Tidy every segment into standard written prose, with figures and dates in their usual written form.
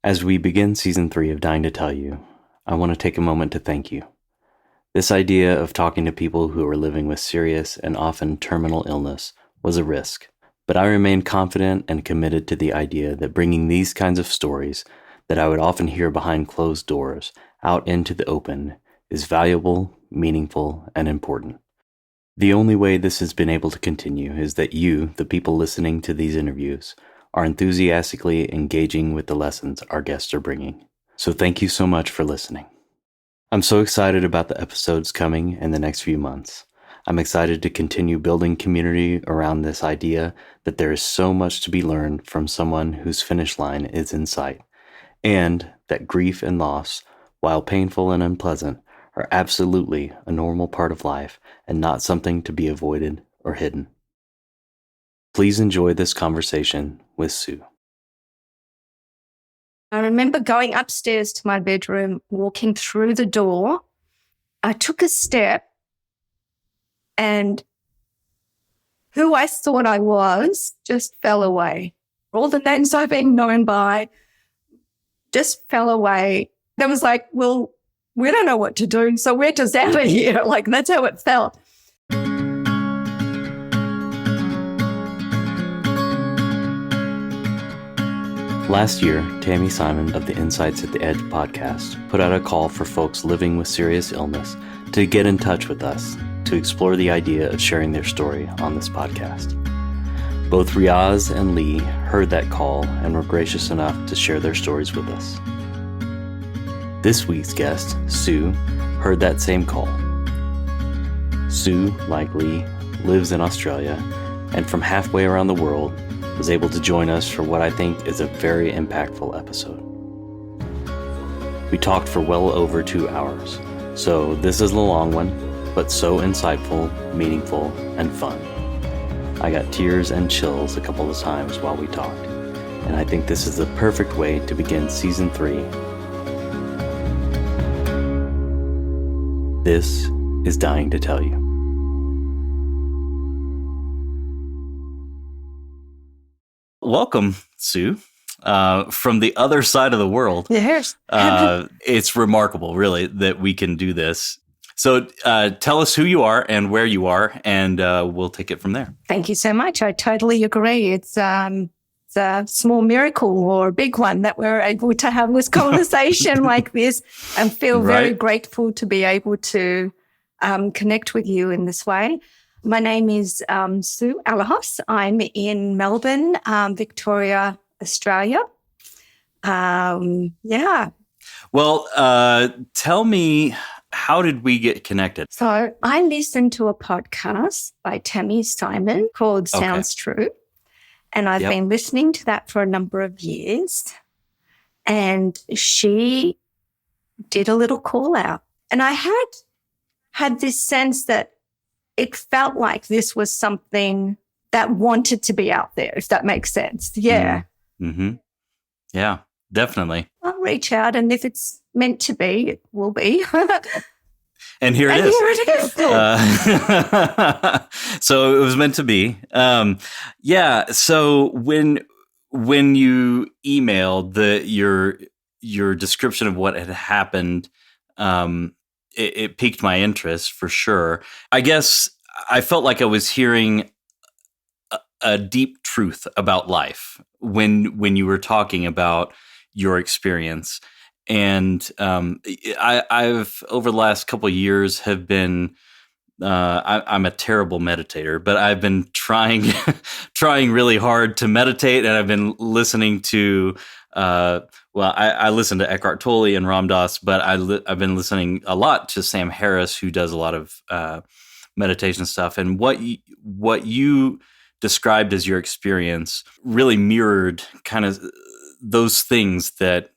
As we begin Season 3 of Dying to Tell You, I want to take a moment to thank you. This idea of talking to people who are living with serious and often terminal illness was a risk, but I remain confident and committed to the idea that bringing these kinds of stories that I would often hear behind closed doors out into the open is valuable, meaningful, and important. The only way this has been able to continue is that you, the people listening to these interviews, are enthusiastically engaging with the lessons our guests are bringing. So thank you so much for listening. I'm so excited about the episodes coming in the next few months. I'm excited to continue building community around this idea that there is so much to be learned from someone whose finish line is in sight, and that grief and loss, while painful and unpleasant, are absolutely a normal part of life and not something to be avoided or hidden. Please enjoy this conversation with Sue. I remember going upstairs to my bedroom, walking through the door. I took a step and who I thought I was just fell away. All the names I've been known by just fell away. There was like, well, we don't know what to do, so we're just out of here. Like, that's how it felt. Last year, Tammy Simon of the Insights at the Edge podcast put out a call for folks living with serious illness to get in touch with us to explore the idea of sharing their story on this podcast. Both Riaz and Lee heard that call and were gracious enough to share their stories with us. This week's guest, Sue, heard that same call. Sue, like Lee, lives in Australia and from halfway around the world was able to join us for what I think is a very impactful episode. We talked for well over 2 hours, so this is a long one, but so insightful, meaningful, and fun. I got tears and chills a couple of times while we talked, and I think this is the perfect way to begin Season 3. This is Dying to Tell You. Welcome, Sue, from the other side of the world. Yes. It's remarkable, really, that we can do this. So tell us who you are and where you are, and we'll take it from there. Thank you so much. I totally agree. It's a small miracle or a big one that we're able to have this conversation like this, and feel very grateful to be able to connect with you in this way. My name is Sue Alahos. I'm in Melbourne, Victoria, Australia. Well, tell me, how did we get connected? So I listened to a podcast by Tammy Simon called Sounds True. And I've been listening to that for a number of years. And she did a little call out. And I had this sense that it felt like this was something that wanted to be out there, if that makes sense. Yeah. Mm-hmm. Yeah, definitely. I'll reach out, and if it's meant to be, it will be. And here it is. So it was meant to be. So when you emailed your description of what had happened, it piqued my interest for sure. I guess I felt like I was hearing a deep truth about life when you were talking about your experience. And I've over the last couple of years have been I'm a terrible meditator, but I've been trying really hard to meditate, and I've been listening to I listen to Eckhart Tolle and Ram Dass, but I've been listening a lot to Sam Harris, who does a lot of meditation stuff. And what you described as your experience really mirrored kind of those things that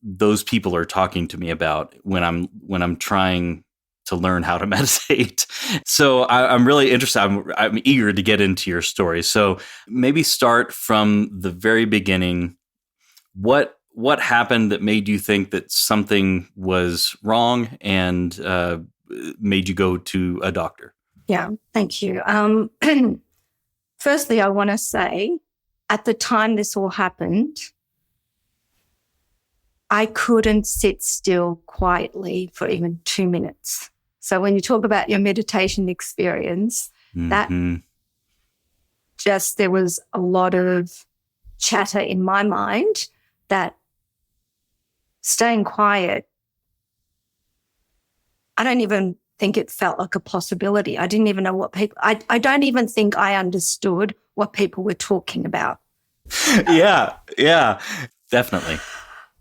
those people are talking to me about when I'm trying to learn how to meditate. So I'm really interested. I'm eager to get into your story. So maybe start from the very beginning. What happened that made you think that something was wrong and made you go to a doctor? Yeah, thank you. Firstly, I want to say at the time this all happened, I couldn't sit still quietly for even 2 minutes. So when you talk about your meditation experience, that just, there was a lot of chatter in my mind that staying quiet, I don't even think it felt like a possibility. I didn't even know what I don't even think I understood what people were talking about. Yeah, definitely.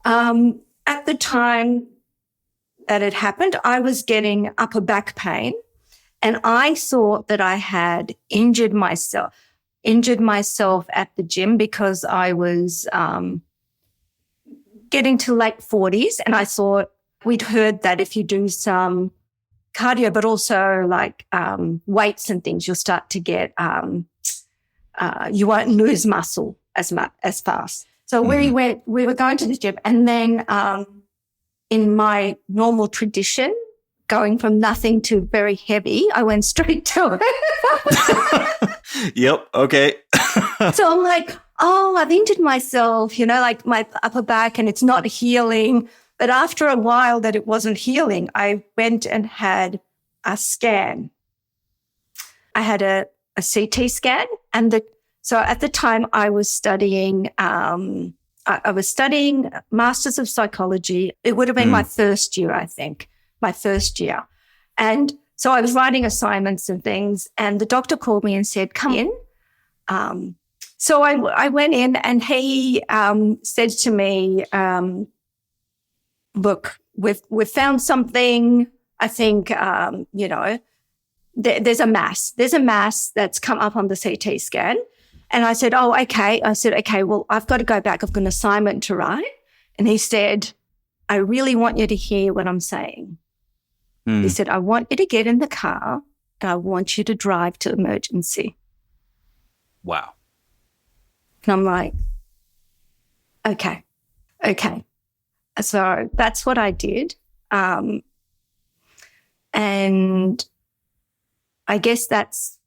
At the time that it happened, I was getting upper back pain, and I thought that I had injured myself at the gym because I was getting to late 40s, and I thought we'd heard that if you do some cardio, but also like weights and things, you'll start to get you won't lose muscle as fast. So we were going to the gym, and then in my normal tradition, going from nothing to very heavy, I went straight to it. Yep. Okay. So I'm like, oh, I've injured myself, like my upper back, and it's not healing. But after a while that it wasn't healing, I went and had a scan. I had a CT scan, and so at the time I was studying. I was studying Masters of Psychology. It would have been my first year, I think, and so I was writing assignments and things. And the doctor called me and said, "Come in." So I went in, and he said to me, "Look, we've found something. I think there's a mass. There's a mass that's come up on the CT scan." And I said, "Oh, okay." I said, "Okay, well, I've got to go back. I've got an assignment to write." And he said, "I really want you to hear what I'm saying." He said, "I want you to get in the car and I want you to drive to emergency." Wow. And I'm like, okay. So that's what I did. And I guess that's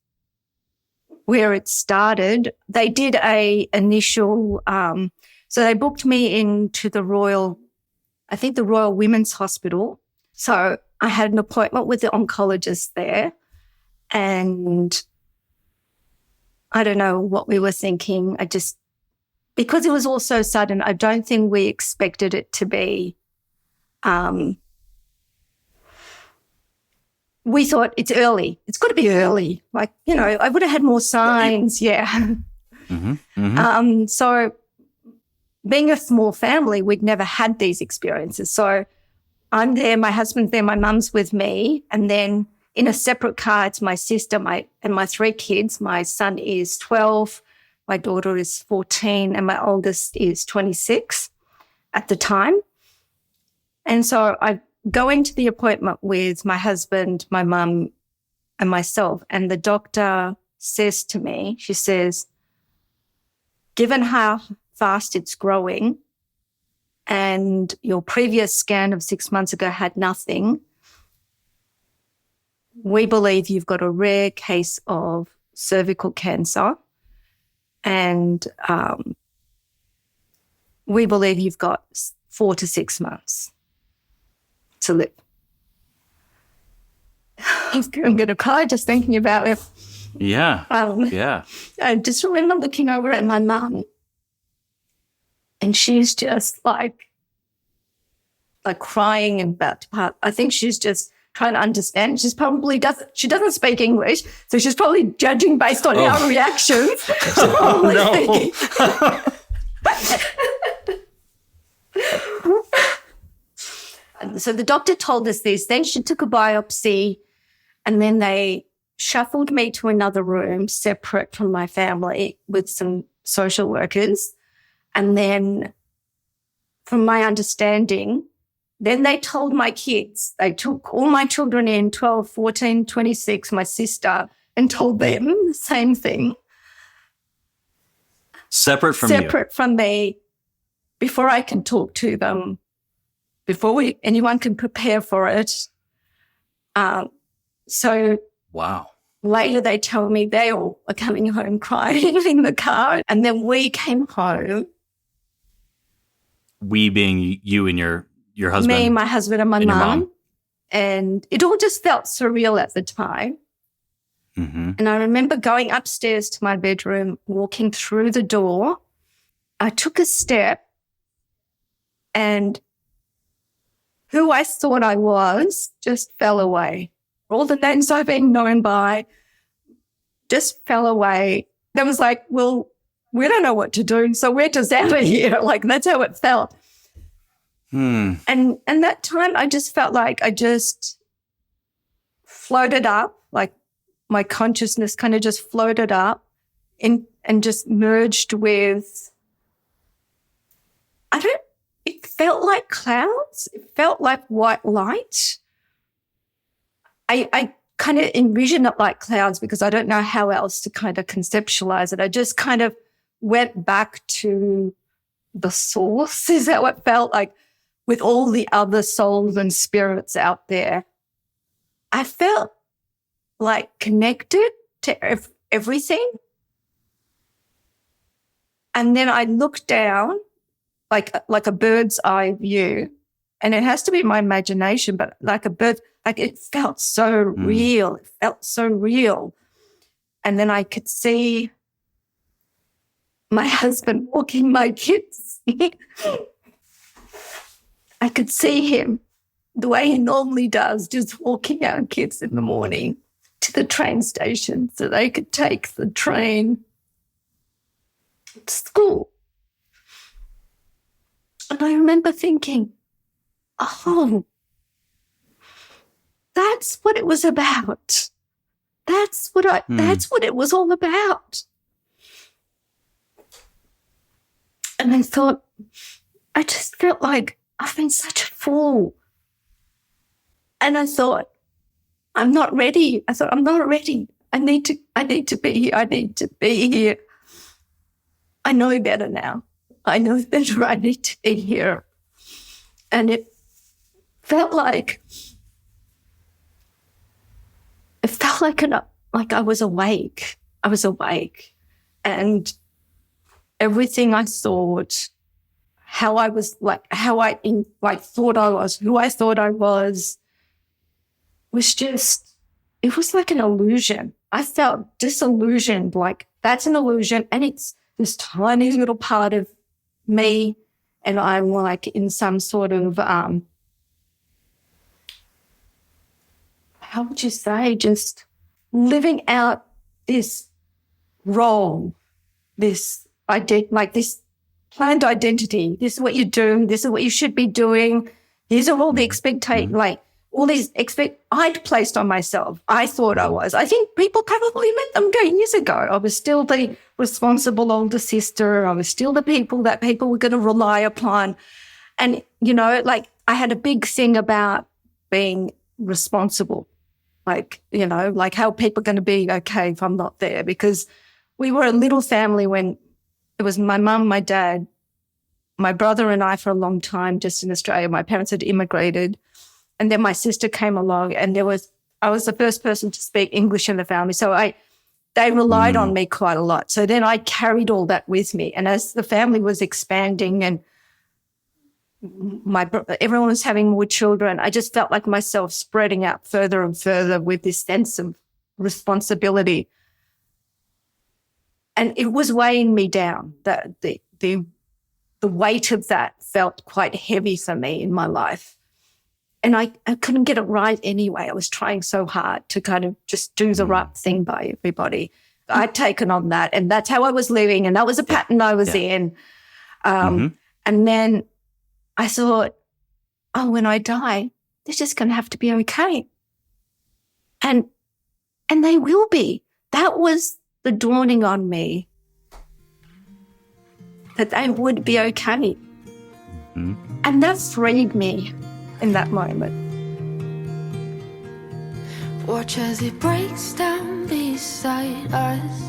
where it started. They did a initial, so they booked me into the Royal Women's Hospital. So I had an appointment with the oncologist there, and I don't know what we were thinking. Because it was all so sudden, I don't think we expected it to be, we thought it's early. It's got to be early. Like, I would have had more signs. Yeah. So being a small family, we'd never had these experiences. So I'm there, my husband's there, my mum's with me. And then in a separate car, it's my sister, and my 3 kids. My son is 12, my daughter is 14, and my oldest is 26 at the time. And so I go into the appointment with my husband, my mum, and myself. And the doctor says to me, she says, "Given how fast it's growing and your previous scan of 6 months ago had nothing, we believe you've got a rare case of cervical cancer, and we believe you've got 4 to 6 months to live." I'm going to cry just thinking about it. Yeah. I just remember looking over at my mum, and she's just like crying and about to part. I think she's just trying to understand. She doesn't speak English, so she's probably judging based on our reactions. So the doctor told us this. Then she took a biopsy, and then they shuffled me to another room separate from my family with some social workers. And then, from my understanding, then they told my kids, they took all my children in, 12, 14, 26, my sister, and told them the same thing. Separate from me, before I can talk to them, before anyone can prepare for it. So wow. Later they tell me they all are coming home crying in the car, and then we came home. we being you and your husband? Me, my husband, and my and your mom. And it all just felt surreal at the time. Mm-hmm. And I remember going upstairs to my bedroom, walking through the door. I took a step, and who I thought I was just fell away. All the names I've been known by just fell away. There was like, well, we don't know what to do, so we're just out of here. Like, that's how it felt. And that time I just felt like I just floated up, like my consciousness kind of just floated up and just merged with, it felt like clouds. It felt like white light. I kind of envisioned it like clouds because I don't know how else to kind of conceptualize it. I just kind of went back to the source, is how it felt like, with all the other souls and spirits out there. I felt like connected to everything. And then I looked down like a bird's eye view, and it has to be my imagination, but like a bird, like it felt so real. It felt so real. And then I could see my husband walking my kids. I could see him the way he normally does, just walking our kids in the morning to the train station so they could take the train to school. And I remember thinking, oh, that's what it was about. That's what it was all about. And I thought, I just felt like I've been such a fool. And I thought, I'm not ready. I thought, I'm not ready. I need to be here. I need to be here. I know better now. I know better. I need to be here. And it felt like I was awake. I was awake. And everything I thought, how I was like, how I thought I was, who I thought I was just, it was like an illusion. I felt disillusioned, like that's an illusion, and it's this tiny little part of me, and I'm like in some sort of, how would you say, just living out this role, this this planned identity. This is what you're doing. This is what you should be doing. These are all the I'd placed on myself. I thought I was. I think people probably met them years ago. I was still the responsible older sister. I was still the people that people were going to rely upon. And, like I had a big thing about being responsible. Like, like how people are going to be okay if I'm not there, because we were a little family when it was my mum, my dad, my brother and I for a long time just in Australia. My parents had immigrated. And then my sister came along, and I was the first person to speak English in the family. So they relied on me quite a lot. So then I carried all that with me. And as the family was expanding and everyone was having more children, I just felt like myself spreading out further and further with this sense of responsibility. And it was weighing me down. The weight of that felt quite heavy for me in my life. And I couldn't get it right anyway. I was trying so hard to kind of just do the right thing by everybody. I'd taken on that, and that's how I was living, and that was a pattern I was in. And then I thought, oh, when I die, they're just going to have to be okay. And they will be. That was the dawning on me that they would be okay. And that freed me in that moment. Watch as it breaks down beside us.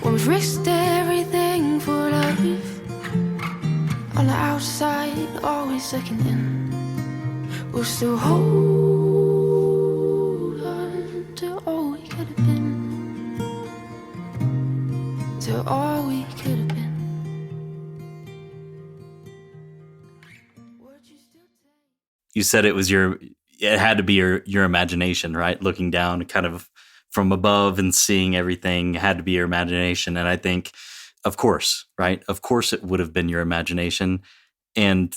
When we've risked everything for life. On the outside, always looking in. We'll still hold on to all we could have been. To all we could have been. you said it had to be your imagination, right? Looking down kind of from above and seeing everything had to be your imagination. And I think, of course, right? Of course it would have been your imagination. And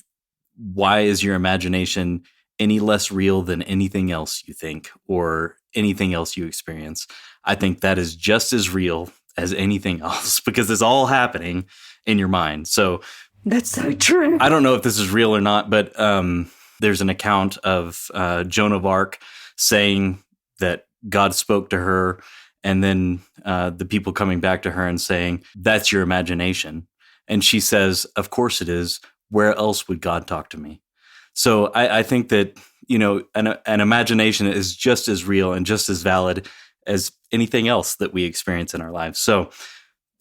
why is your imagination any less real than anything else you think or anything else you experience? I think that is just as real as anything else because it's all happening in your mind. So that's so true. I don't know if this is real or not, but there's an account of Joan of Arc saying that God spoke to her, and then the people coming back to her and saying, "That's your imagination." And she says, "Of course it is. Where else would God talk to me?" So I think that, an imagination is just as real and just as valid as anything else that we experience in our lives. So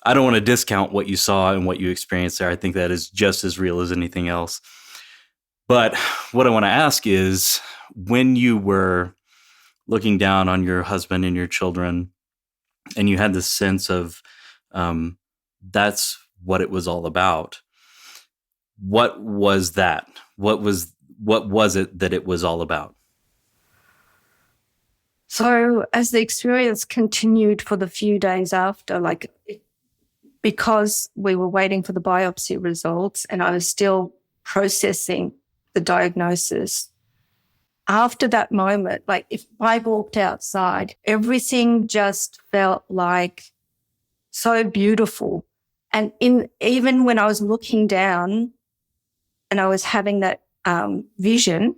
I don't want to discount what you saw and what you experienced there. I think that is just as real as anything else. But what I want to ask is, when you were looking down on your husband and your children, and you had this sense of that's what it was all about, what was that? What was it that it was all about? So as the experience continued for the few days after, because we were waiting for the biopsy results and I was still processing the diagnosis, after that moment, if I walked outside, everything just felt like so beautiful. And even when I was looking down and I was having that vision,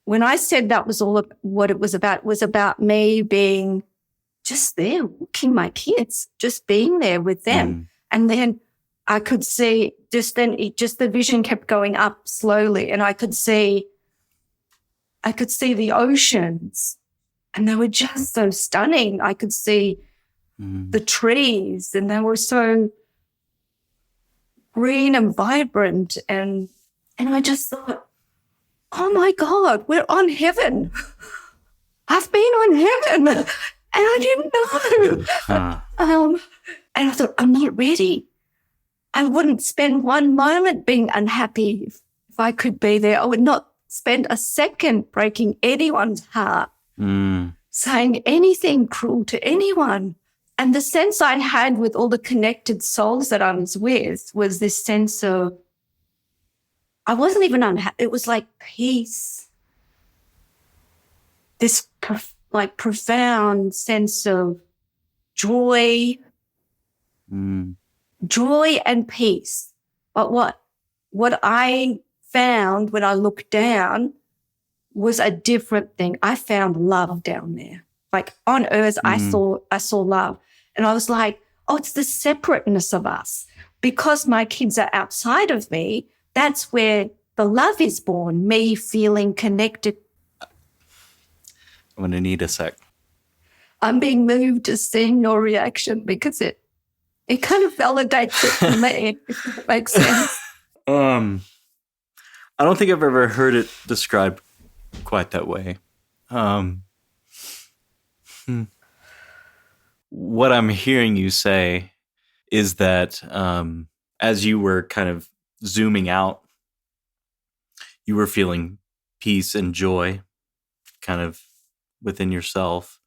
when I said that was all what it was about me being just there, walking my kids, just being there with them. And then I could see the vision kept going up slowly, and I could see the oceans, and they were just so stunning. I could see the trees, and they were so green and vibrant, and I just thought, oh my God, we're on heaven. I've been on heaven, and I didn't know. And I thought, I'm not ready. I wouldn't spend one moment being unhappy if I could be there. I would not spend a second breaking anyone's heart, saying anything cruel to anyone. And the sense I had with all the connected souls that I was with was this sense of, I wasn't even unhappy. It was like peace, this profound sense of joy, joy and peace. But what I found when I looked down was a different thing. I found love down there. On earth, I saw love. And I was like, oh, it's the separateness of us. Because my kids are outside of me, that's where the love is born, me feeling connected. I'm going to need a sec. I'm being moved to seeing your reaction because it kind of validates it for me, if it makes sense. I don't think I've ever heard it described quite that way. What I'm hearing you say is that as you were kind of zooming out, you were feeling peace and joy kind of within yourself,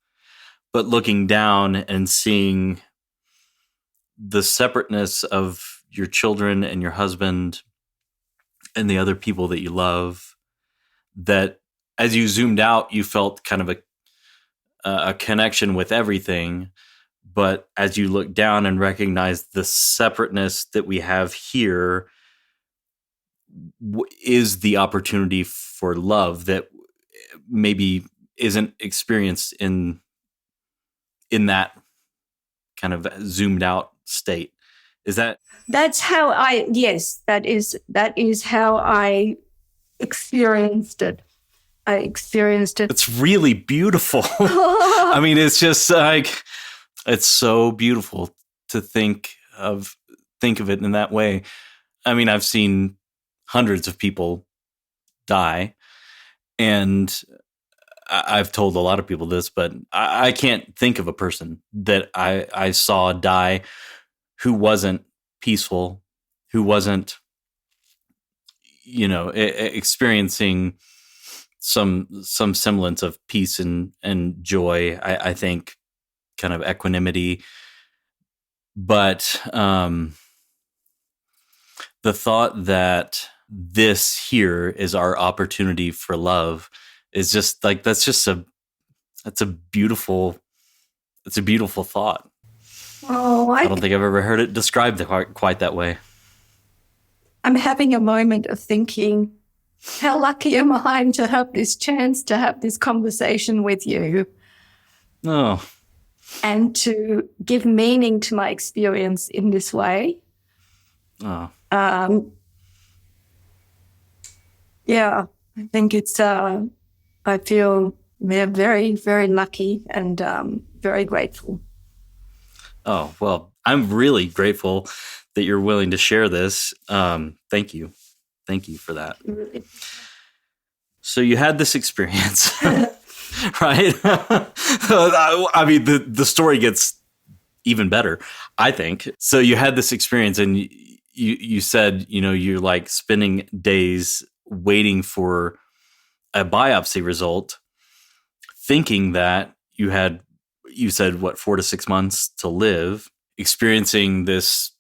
but looking down and seeing the separateness of your children and your husband and the other people that you love, that as you zoomed out, you felt kind of a connection with everything. But as you look down and recognize the separateness that we have here is the opportunity for love that maybe isn't experienced in that kind of zoomed out state. Is that? That's how that is how I experienced it. It's really beautiful. I mean, it's just it's so beautiful to think of it in that way. I mean, I've seen hundreds of people die, and I've told a lot of people this, but I can't think of a person that I saw die who wasn't peaceful, who wasn't, experiencing some semblance of peace and joy. I think kind of equanimity, but the thought that this here is our opportunity for love is just like, that's a beautiful thought. Oh, I don't think I've ever heard it described quite that way. I'm having a moment of thinking, how lucky am I to have this chance to have this conversation with you? Oh. And to give meaning to my experience in this way. Oh. Yeah, I think it's, I feel very, very lucky and very grateful. Oh, well, I'm really grateful that you're willing to share this. Thank you. Thank you for that. So you had this experience, right? I mean, the story gets even better, I think. So you had this experience and you said, you're like spending days waiting for a biopsy result, thinking that you said, 4 to 6 months to live, experiencing this,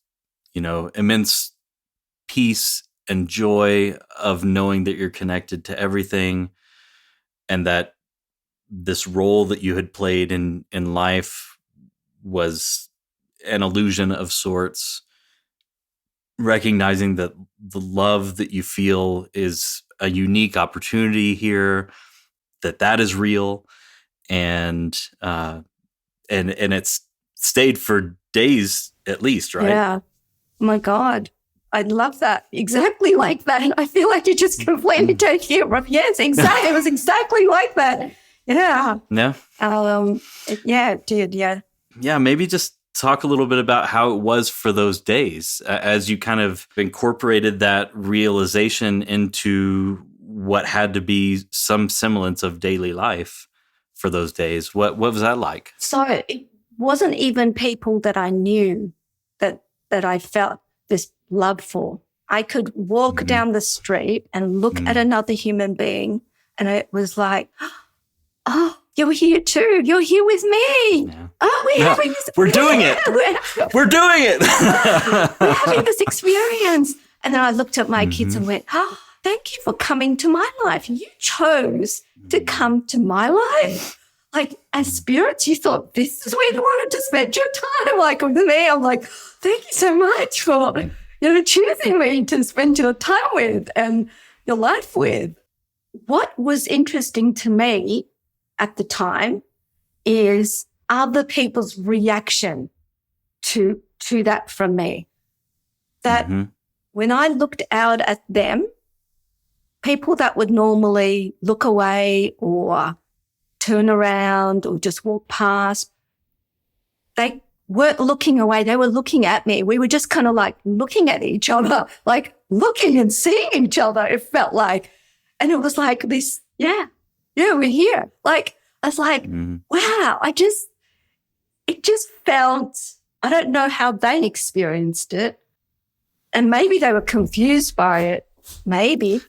immense peace and joy of knowing that you're connected to everything, and that this role that you had played in life was an illusion of sorts, recognizing that the love that you feel is a unique opportunity here, that is real, and it's stayed for days at least, right? Yeah. My God. I love that. Exactly like that. I feel like you just completely take it from, yes, exactly. It was exactly like that. Yeah. Yeah. Yeah, it did. Yeah. Yeah. Maybe just talk a little bit about how it was for those days as you kind of incorporated that realization into what had to be some semblance of daily life for those days. What was that like? So it wasn't even people that I knew that I felt this love for. I could walk down the street and look at another human being, and it was like, oh, you're here too. You're here with me. Yeah. Oh, we're doing it. We're doing it. We're having this experience. And then I looked at my kids and went, oh, thank you for coming to my life. You chose to come to my life. Like, as spirits, you thought this is where you wanted to spend your time. Like, with me, I'm like, thank you so much for, choosing me to spend your time with and your life with. What was interesting to me at the time is other people's reaction to that from me. That when I looked out at them, people that would normally look away or turn around or just walk past, they weren't looking away. They were looking at me. We were just kind of like looking at each other, like looking and seeing each other, it felt like. And it was like this, yeah, we're here. Like, I was like, wow, it just felt, I don't know how they experienced it. And maybe they were confused by it. Maybe.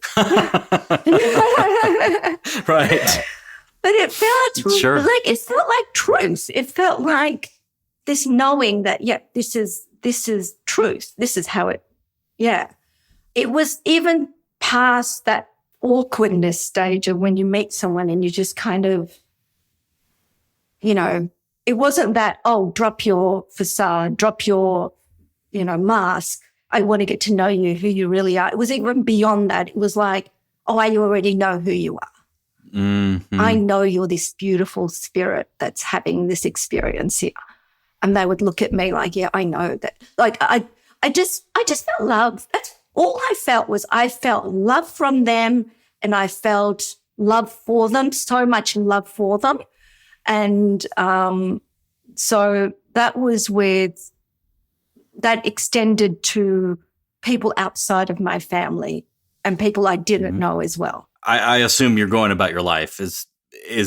Right. But it felt sure. it felt like truth. It felt like this knowing that, yeah, this is truth. This is how it, yeah. It was even past that awkwardness stage of when you meet someone and you just kind of, it wasn't that, oh, drop your facade, drop your, mask. I want to get to know you, who you really are. It was even beyond that. It was like, oh, I already know who you are. Mm-hmm. I know you're this beautiful spirit that's having this experience here. And they would look at me like, yeah, I know that. Like, I just felt love. That's all I felt was I felt love from them, and I felt love for them, so much love for them. And so that extended to people outside of my family and people I didn't know as well. I assume you're going about your life. Is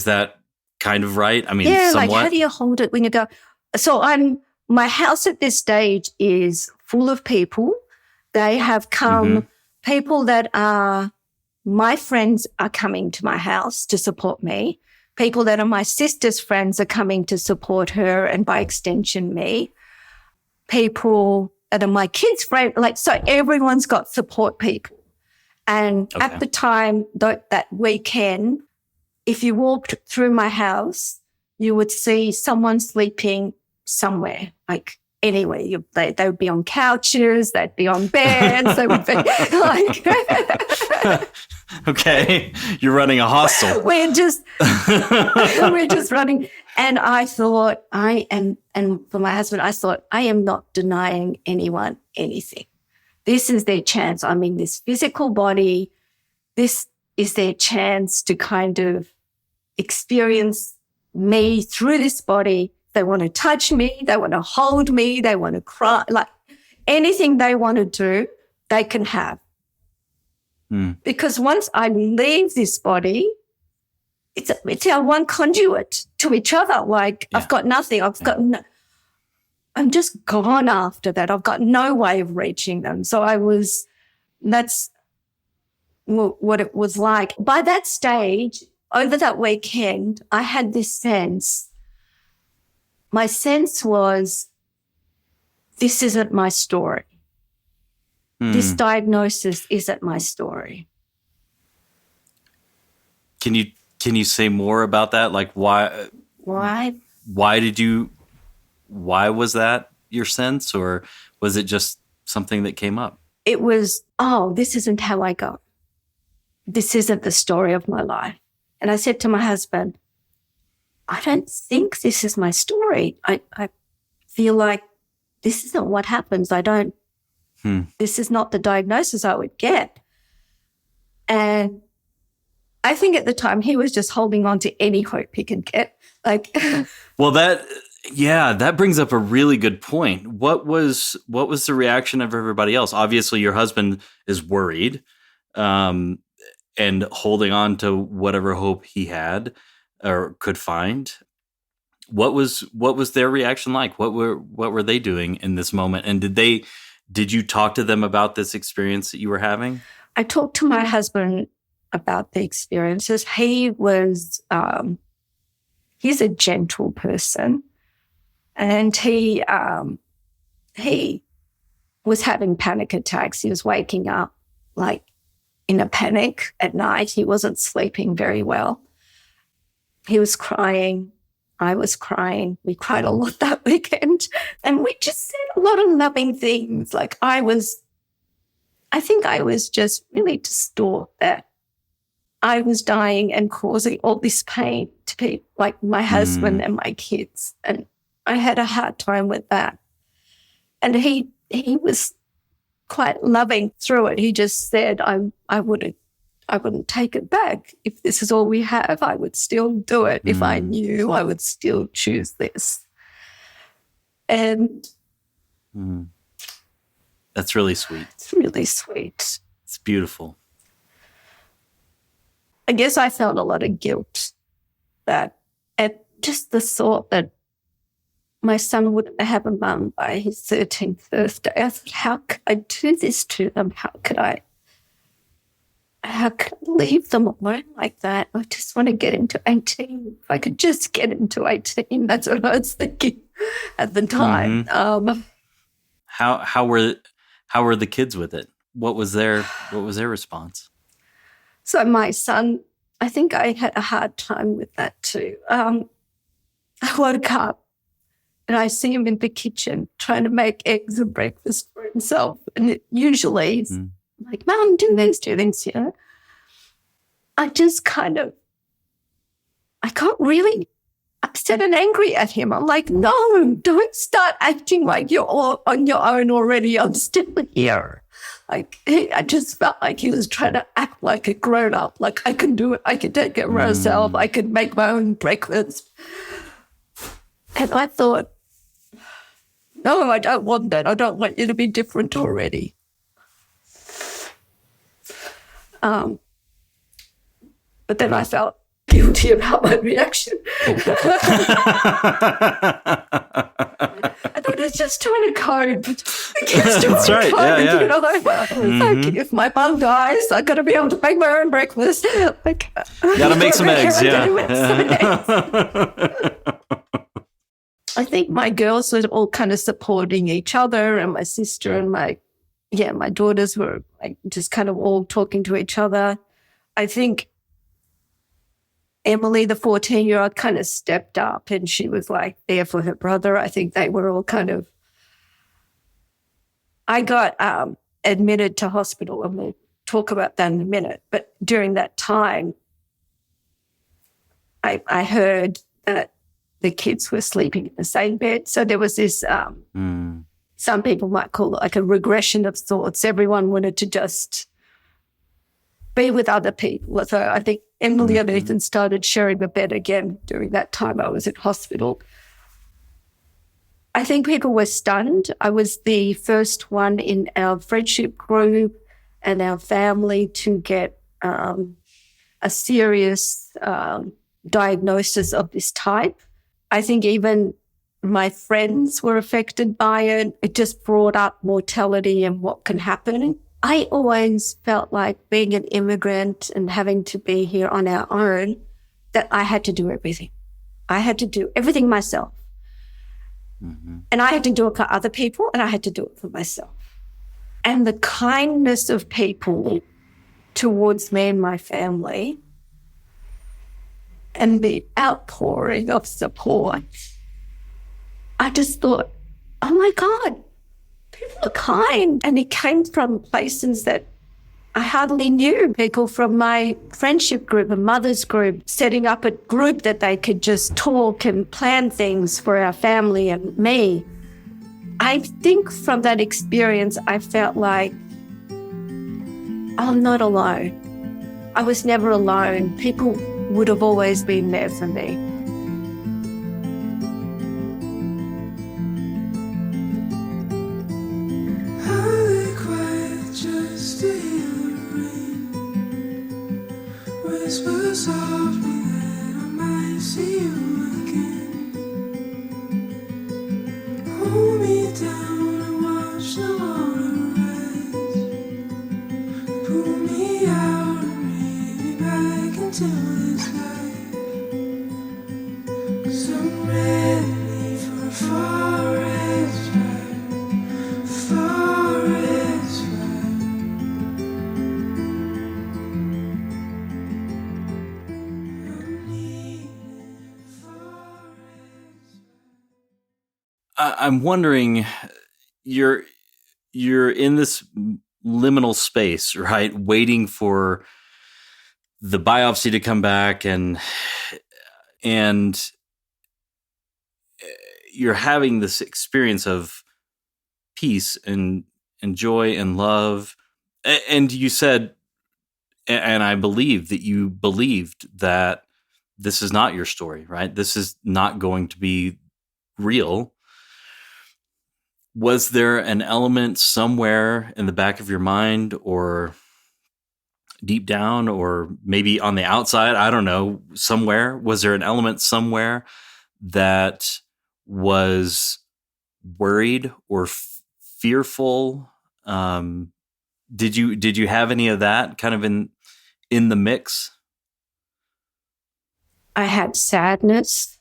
that kind of right? I mean, yeah, somewhat? Like how do you hold it when you go? So my house at this stage is full of people. They have come people that are my friends are coming to my house to support me. People that are my sister's friends are coming to support her and by extension me. People that are my kids' friends, so everyone's got support people. And at the time, that weekend, if you walked through my house, you would see someone sleeping somewhere, like anywhere. They would be on couches, they'd be on beds, they would be like... Okay, you're running a hostel. we're just running. And I thought, and for my husband, I thought, I am not denying anyone anything. This is their chance. I'm in this physical body. This is their chance to kind of experience me through this body. They want to touch me. They want to hold me. They want to cry. Like anything they want to do, they can have. Because once I leave this body, it's our one conduit to each other. Like I've got nothing. I'm just gone after that. I've got no way of reaching them. So that's what it was like. By that stage, over that weekend, I had this sense. My sense was, this isn't my story. This diagnosis isn't my story. Can you say more about that? Like why was that your sense, or was it just something that came up? It was, this isn't how I go. This isn't the story of my life. And I said to my husband, I don't think this is my story. I feel like this isn't what happens. This is not the diagnosis I would get. And I think at the time he was just holding on to any hope he could get. Well, that brings up a really good point. What was the reaction of everybody else? Obviously, your husband is worried and holding on to whatever hope he had or could find. What was their reaction like? What were they doing in this moment? And did you talk to them about this experience that you were having? I talked to my husband about the experiences. He was, he's a gentle person, and he was having panic attacks. He was waking up like in a panic at night. He wasn't sleeping very well. He was crying. I was crying. We cried a lot that weekend, and we just said a lot of loving things. Like I think I was just really distraught that I was dying and causing all this pain to people like my husband and my kids. And I had a hard time with that. And he was quite loving through it. He just said, I wouldn't take it back. If this is all we have, I would still do it. If I knew, I would still choose this. And that's really sweet. It's really sweet. It's beautiful. I guess I felt a lot of guilt at just the thought that my son wouldn't have a mum by his 13th birthday. I thought, how could I do this to them? How could I leave them alone like that? I just want to get into 18. If I could just get into 18, that's what I was thinking at the time. How were the kids with it? What was their response? So my son, I think I had a hard time with that too. I woke up and I see him in the kitchen trying to make eggs and breakfast for himself. And usually he's like, Mum, do these, you know. I just I got really upset and angry at him. I'm like, no, don't start acting like you're all on your own already. I'm still here. Like, I just felt like he was trying to act like a grown-up. Like, I can do it. I can take care of myself. I can make my own breakfast. And I thought, no, I don't want that. I don't want you to be different already. But then I felt guilty about my reaction. I thought, It's just trying to cope. That's right. Yeah. You know, like if my mum dies, I got to be able to make my own breakfast. Like, got to make some eggs. Yeah. I think my girls were all kind of supporting each other, and my sister and my daughters were like just kind of all talking to each other. I think Emily, the 14-year-old, kind of stepped up and she was like there for her brother. I think they were all kind of, I got admitted to hospital, and we'll talk about that in a minute. But during that time, I heard that the kids were sleeping in the same bed. So there was this, some people might call it like a regression of sorts. Everyone wanted to just be with other people. So I think Emily and Ethan started sharing the bed again during that time I was in hospital. I think people were stunned. I was the first one in our friendship group and our family to get a serious diagnosis of this type. I think even my friends were affected by it. It just brought up mortality and what can happen. I always felt like being an immigrant and having to be here on our own, that I had to do everything. I had to do everything myself. And I had to do it for other people, and I had to do it for myself. And the kindness of people towards me and my family and the outpouring of support, I just thought, oh my God, people are kind. And it came from places that I hardly knew. People from my friendship group, a mother's group, setting up a group that they could just talk and plan things for our family and me. I think from that experience, I felt like I'm not alone. I was never alone. People would have always been there for me. Whisper softly that I might see you again. Hold me down and watch the water rise. Pull me out and bring me back into this life. 'Cause I'm ready for a forest fire. Forest fire. I'm wondering, you're in this liminal space, right? Waiting for the biopsy to come back, and you're having this experience of peace and joy and love. And you said, and I believe that you believed that this is not your story, right? This is not going to be real. Was there an element somewhere in the back of your mind, or deep down, or maybe on the outside, I don't know, somewhere? Was there an element somewhere that was worried or fearful? Did you have any of that kind of in the mix? I had sadness.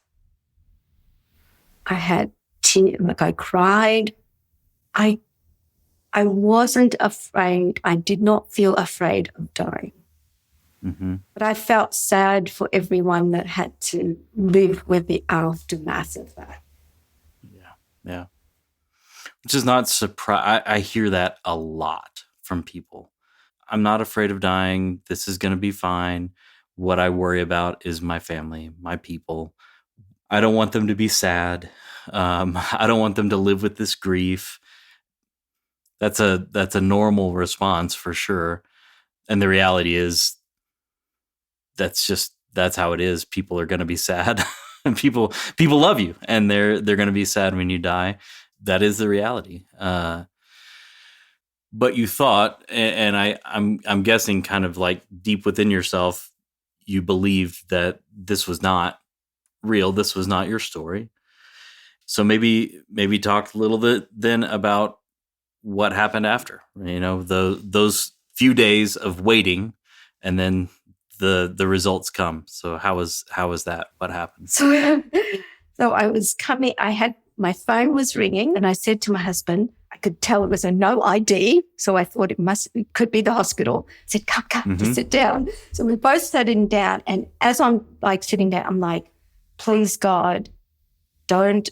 I had tears, like I cried. I wasn't afraid. I did not feel afraid of dying. But I felt sad for everyone that had to live with the aftermath of that. Yeah. Which is not surprise. I hear that a lot from people. I'm not afraid of dying. This is going to be fine. What I worry about is my family, my people. I don't want them to be sad. I don't want them to live with this grief. That's a normal response for sure. And the reality is that's how it is. People are going to be sad. And people love you, and they're going to be sad when you die. That is the reality. But you thought, and I'm guessing kind of like deep within yourself, you believed that this was not real. This was not your story. So maybe talk a little bit then about what happened after, those few days of waiting, and then the results come. So how was that? What happened? So I was coming, my phone was ringing, and I said to my husband, I could tell it was a no ID. So I thought it could be the hospital. I said, come, just sit down. So we both sitting down. And as I'm like sitting down, I'm like, please God, don't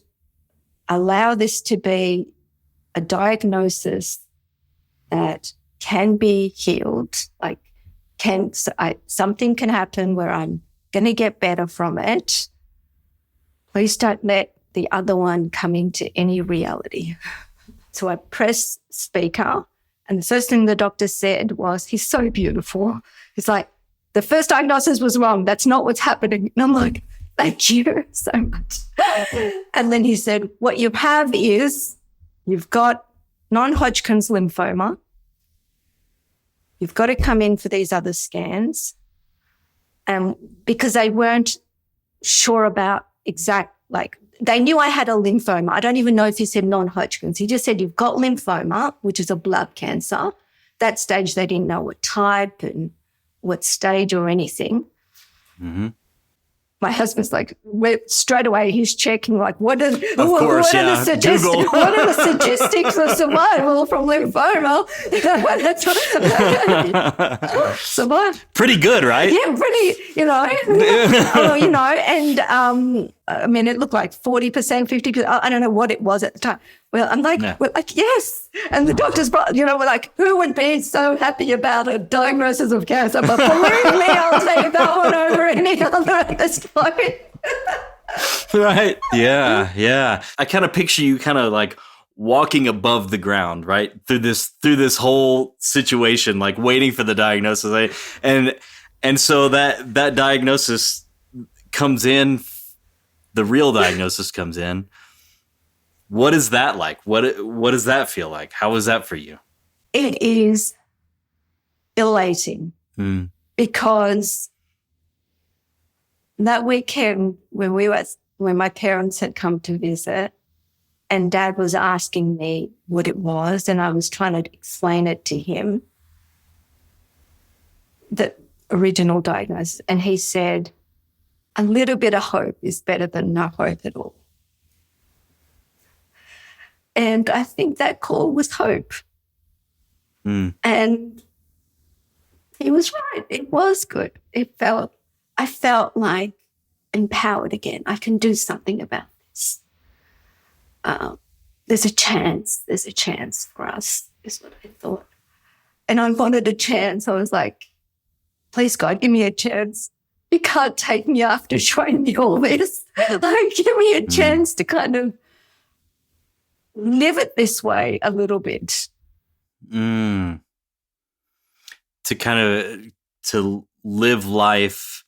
allow this to be a diagnosis that can be healed. Like, something can happen where I'm going to get better from it. Please don't let the other one come into any reality. So I pressed speaker, and the first thing the doctor said was, he's so beautiful. He's like, the first diagnosis was wrong. That's not what's happening. And I'm like, thank you so much. And then he said, what you have is you've got non-Hodgkin's lymphoma. You've got to come in for these other scans. And because they weren't sure about they knew I had a lymphoma. I don't even know if he said non-Hodgkin's. He just said, you've got lymphoma, which is a blood cancer. That stage, they didn't know what type and what stage or anything. Mm-hmm. My husband's like, straight away, he's checking, like, what are the statistics of survival from lymphoma? Survive. Pretty good, right? Yeah, pretty, and I mean, it looked like 40%, 50%. I don't know what it was at the time. Well, I'm like, we're like, yes. And the doctors, we're like, who would be so happy about a diagnosis of cancer? But believe me, I'll take that one over any other at this point. Right. Yeah. I kind of picture you kind of like walking above the ground, right? Through this whole situation, like waiting for the diagnosis. And so that diagnosis comes in, the real diagnosis comes in. What is that like? What does that feel like? How was that for you? It is elating because that weekend when my parents had come to visit, and Dad was asking me what it was, and I was trying to explain it to him, the original diagnosis, and he said, a little bit of hope is better than no hope at all. And I think that call was hope. And he was right. It was good. I felt like empowered again. I can do something about this. There's a chance for us, is what I thought. And I wanted a chance. I was like, please, God, give me a chance. You can't take me after showing me all this. Like, give me a chance to kind of live it this way a little bit. To live life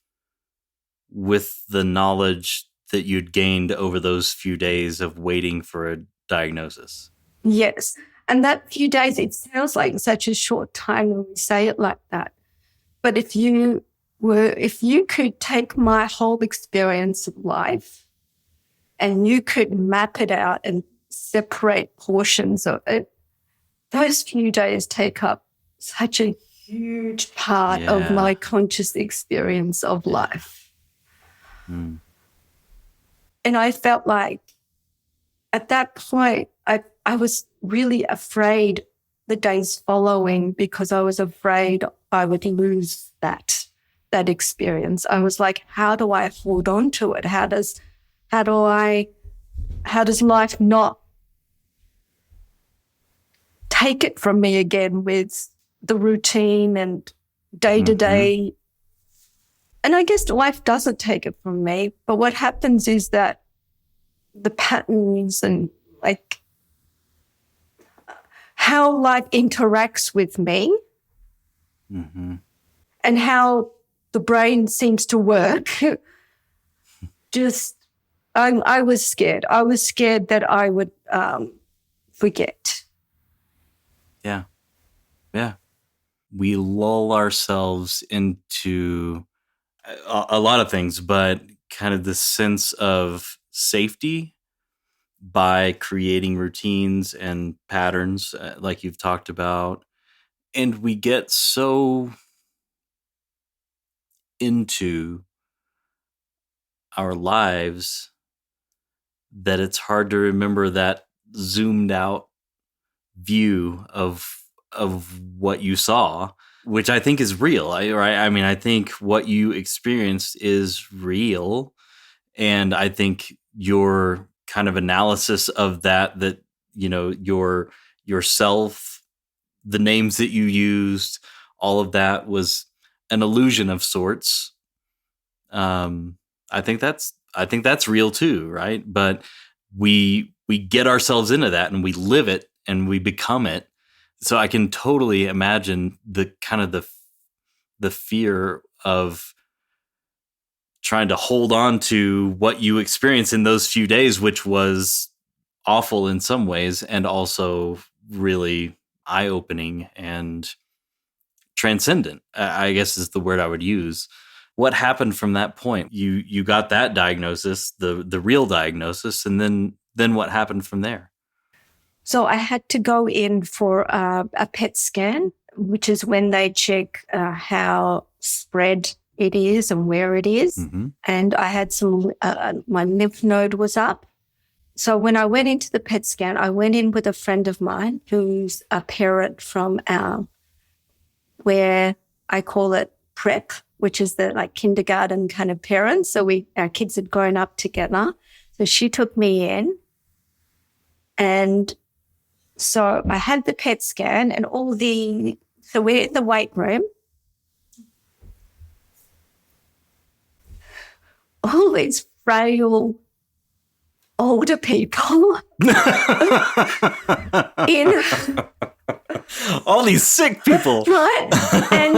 with the knowledge that you'd gained over those few days of waiting for a diagnosis. Yes. And that few days, it sounds like such a short time when we say it like that. But if you could take my whole experience of life and you could map it out and separate portions of it, those few days take up such a huge part of my conscious experience of life. And I felt like at that point, I was really afraid the days following because I was afraid I would lose that experience. I was like, how do I hold on to it? How does life not take it from me again with the routine and day to day? And I guess life doesn't take it from me, but what happens is that the patterns and like how life interacts with me and how the brain seems to work, I was scared. I was scared that I would forget. Yeah. We lull ourselves into a lot of things, but kind of the sense of safety by creating routines and patterns, like you've talked about. And we get so into our lives that it's hard to remember that zoomed out view of what you saw, which I think is real. I mean, I think what you experienced is real, and I think your kind of analysis of that yourself, the names that you used, all of that was an illusion of sorts. I think that's real too, right? But we get ourselves into that and we live it and we become it. So I can totally imagine the kind of the fear of trying to hold on to what you experienced in those few days, which was awful in some ways and also really eye-opening and transcendent, I guess is the word I would use. What happened from that point? You got that diagnosis, the real diagnosis, and then what happened from there? So I had to go in for a PET scan, which is when they check how spread it is and where it is. Mm-hmm. And I had my lymph node was up. So when I went into the PET scan, I went in with a friend of mine who's a parent from where I call it prep, which is the like kindergarten kind of parents. So our kids had grown up together. So she took me in, and so I had the PET scan and so we're in the weight room. All these frail older people in all these sick people, right? And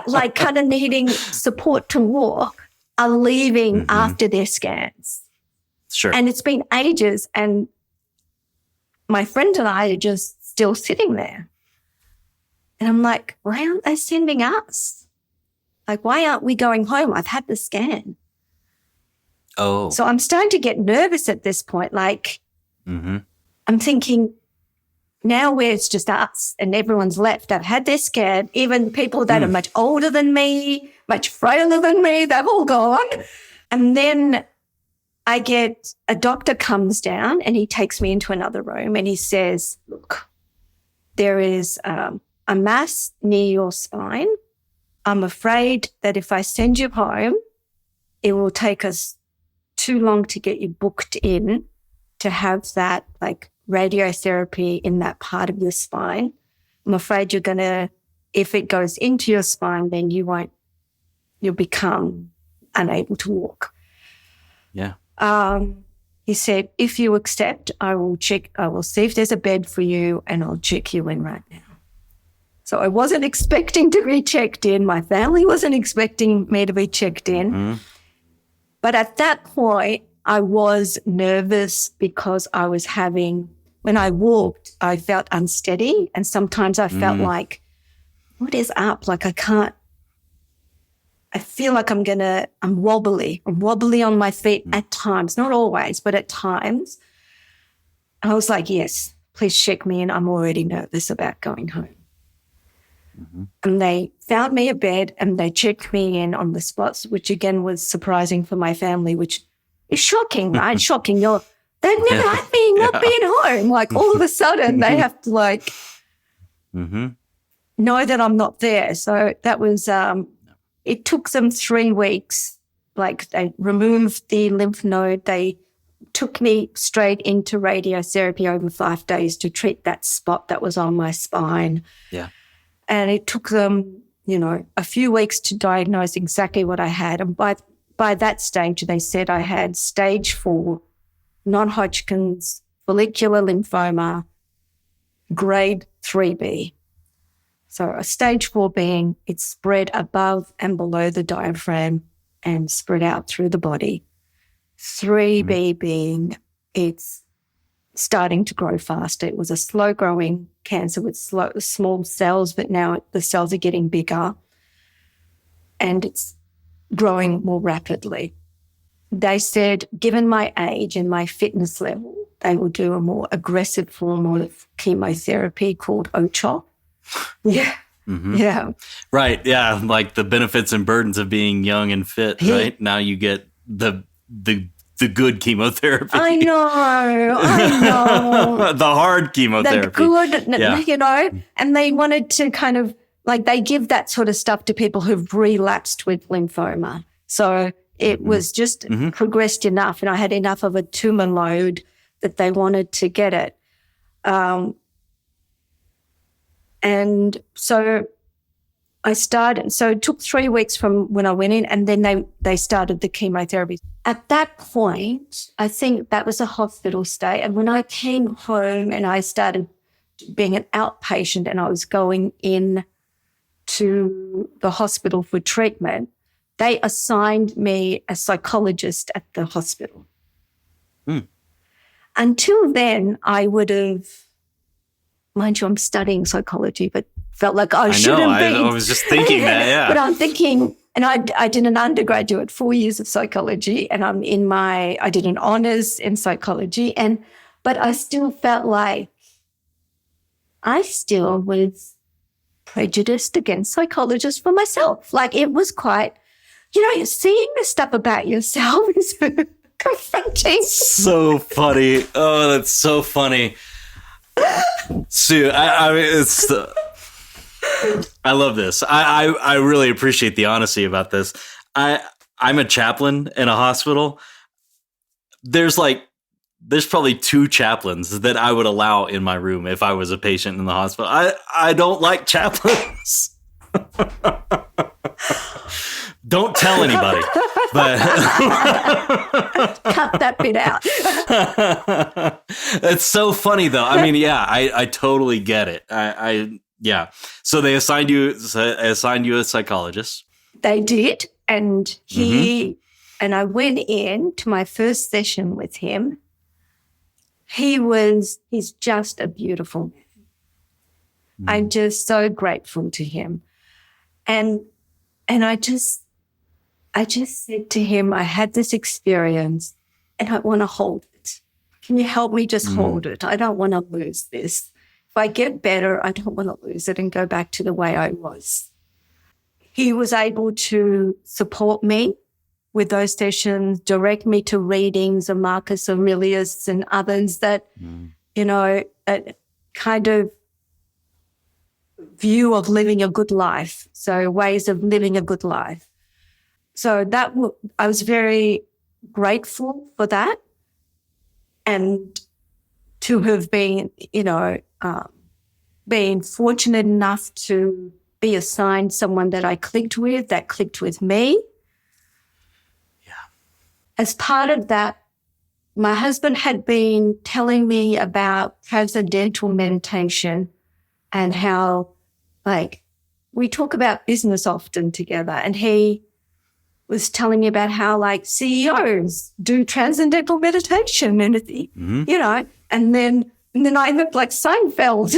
like kind of needing support to walk are leaving after their scans. Sure. And it's been ages, and my friend and I are just still sitting there. And I'm like, why aren't they sending us? Like, why aren't we going home? I've had the scan. Oh. So I'm starting to get nervous at this point. Like, I'm thinking, now where it's just us and everyone's left. I've had their scan. Even people that are much older than me, much frailer than me, they've all gone. And then a doctor comes down and he takes me into another room and he says, look, there is a mass near your spine. I'm afraid that if I send you home, it will take us too long to get you booked in to have that like radiotherapy in that part of your spine. I'm afraid if it goes into your spine, then you'll become unable to walk. Yeah. He said, if you accept, I will see if there's a bed for you and I'll check you in right now. So I wasn't expecting to be checked in. My family wasn't expecting me to be checked in. Mm-hmm. But at that point, I was nervous because I was when I walked, I felt unsteady. And sometimes I felt like, what is up? Like I feel like I'm wobbly. I'm wobbly on my feet at times, not always, but at times. I was like, yes, please check me in. I'm already nervous about going home. Mm-hmm. And they found me a bed and they checked me in on the spots, which again was surprising for my family, which is shocking, right? Shocking. They've never had me not being home. Like all of a sudden they have to know that I'm not there. So that was, it took them 3 weeks. Like they removed the lymph node. They took me straight into radiotherapy over 5 days to treat that spot that was on my spine. Yeah. And it took them, a few weeks to diagnose exactly what I had. And by that stage, they said I had stage 4 non-Hodgkin's follicular lymphoma, grade 3B. So a stage 4 being it's spread above and below the diaphragm and spread out through the body. 3B being it's starting to grow faster. It was a slow-growing cancer with small cells, but now the cells are getting bigger and it's growing more rapidly. they said, given my age and my fitness level, they will do a more aggressive form of chemotherapy called OCHOP. Yeah. Mm-hmm. Yeah. Right. Yeah. Like the benefits and burdens of being young and fit, right? Now you get the good chemotherapy. I know. The hard chemotherapy. The good, you know, and they wanted to kind of, like, they give that sort of stuff to people who've relapsed with lymphoma. So it was just progressed enough, and I had enough of a tumor load that they wanted to get it. And so I started, so it took 3 weeks from when I went in, and then they started the chemotherapy. At that point, I think that was a hospital stay. And when I came home and I started being an outpatient and I was going in to the hospital for treatment, they assigned me a psychologist at the hospital. Until then, I would have, mind you, I'm studying psychology, but felt like I shouldn't be. I was just thinking that, yeah. But I'm thinking, and I did an undergraduate 4 years of psychology, and I did an honours in psychology, but I still felt like I still was prejudiced against psychologists for myself. Like, it was quite, seeing this stuff about yourself is confronting. So funny. Oh, that's so funny. Sue, I mean, it's... I love this. I really appreciate the honesty about this. I'm a chaplain in a hospital. There's probably 2 chaplains that I would allow in my room if I was a patient in the hospital. I don't like chaplains. Don't tell anybody. But cut that bit out. It's so funny though. I mean, yeah, I totally get it. Yeah. So they assigned you a psychologist. They did. And and I went in to my first session with him. He's just a beautiful man. I'm just so grateful to him. And I just said to him, I had this experience and I want to hold it. Can you help me just hold it? I don't want to lose this. If I get better, I don't want to lose it and go back to the way I was. He was able to support me with those sessions, direct me to readings of Marcus Aurelius and others that, a kind of view of living a good life. So ways of living a good life. So I was very grateful for that, and to have been, being fortunate enough to be assigned someone that I clicked with, that clicked with me. Yeah. As part of that, my husband had been telling me about transcendental meditation and how, we talk about business often together, and he was telling me about how CEOs do transcendental meditation and and then I looked like Seinfeld.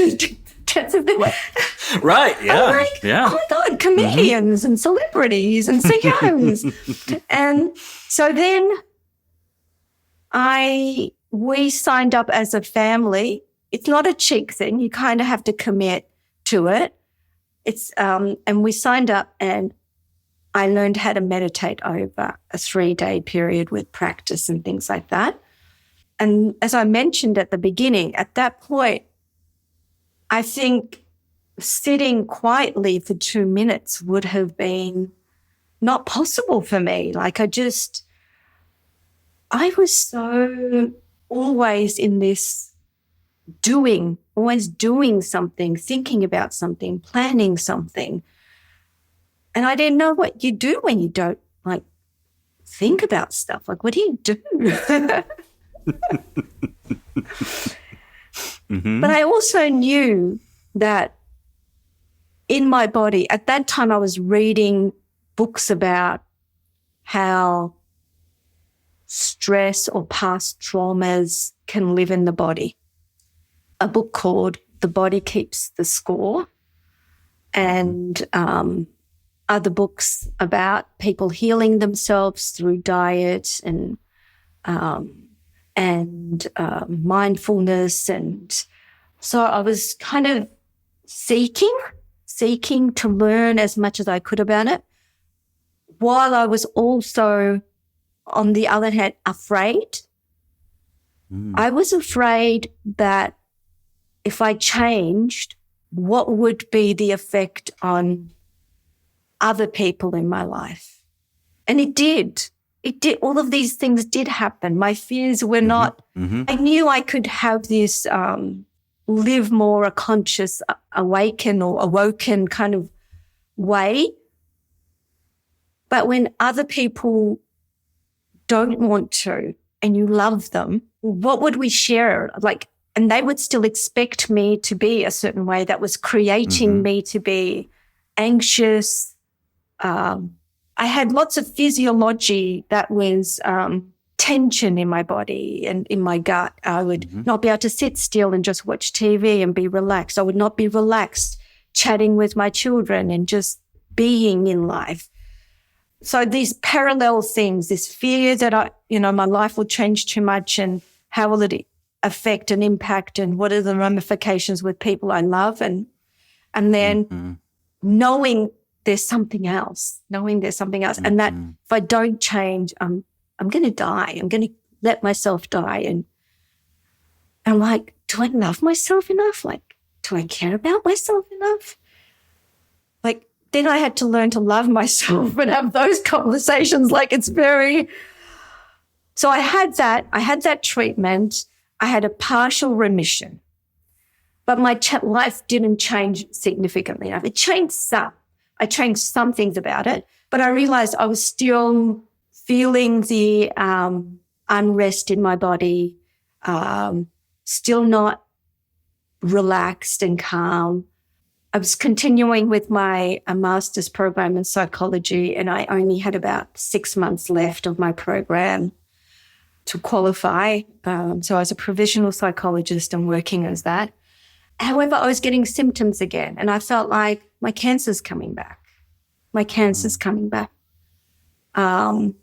Right, yeah. Oh my God, comedians and celebrities and CEOs. And so then we signed up as a family. It's not a cheek thing. You kind of have to commit to it. It's and we signed up, and I learned how to meditate over a 3-day period with practice and things like that. And as I mentioned at the beginning, at that point, I think sitting quietly for 2 minutes would have been not possible for me. I was so always in this always doing something, thinking about something, planning something. And I didn't know what you do when you don't think about stuff. What do you do? But I also knew that in my body, at that time I was reading books about how stress or past traumas can live in the body. A book called The Body Keeps the Score. And other books about people healing themselves through diet and mindfulness. And so I was kind of seeking to learn as much as I could about it, while I was also, on the other hand, afraid. I was afraid that if I changed, what would be the effect on other people in my life? And it did. All of these things did happen. My fears were not, I knew I could have this live more a conscious, awoken kind of way. But when other people don't want to and you love them, what would we share? And they would still expect me to be a certain way that was creating me to be anxious. I had lots of physiology that was tension in my body and in my gut. I would not be able to sit still and just watch TV and be relaxed. I would not be relaxed chatting with my children and just being in life. So these parallel things, this fear that my life will change too much, and how will it affect and impact, and what are the ramifications with people I love, and then knowing there's something else, and that if I don't change, I'm going to die. I'm going to let myself die. And I'm like, do I love myself enough? Do I care about myself enough? Then I had to learn to love myself and have those conversations. So I had that treatment. I had a partial remission, but my life didn't change significantly enough. It changed some. I changed some things about it, but I realized I was still feeling the unrest in my body, still not relaxed and calm. I was continuing with my master's program in psychology, and I only had about 6 months left of my program to qualify. So I was a provisional psychologist and working as that. However, I was getting symptoms again, and I felt like my cancer's coming back. And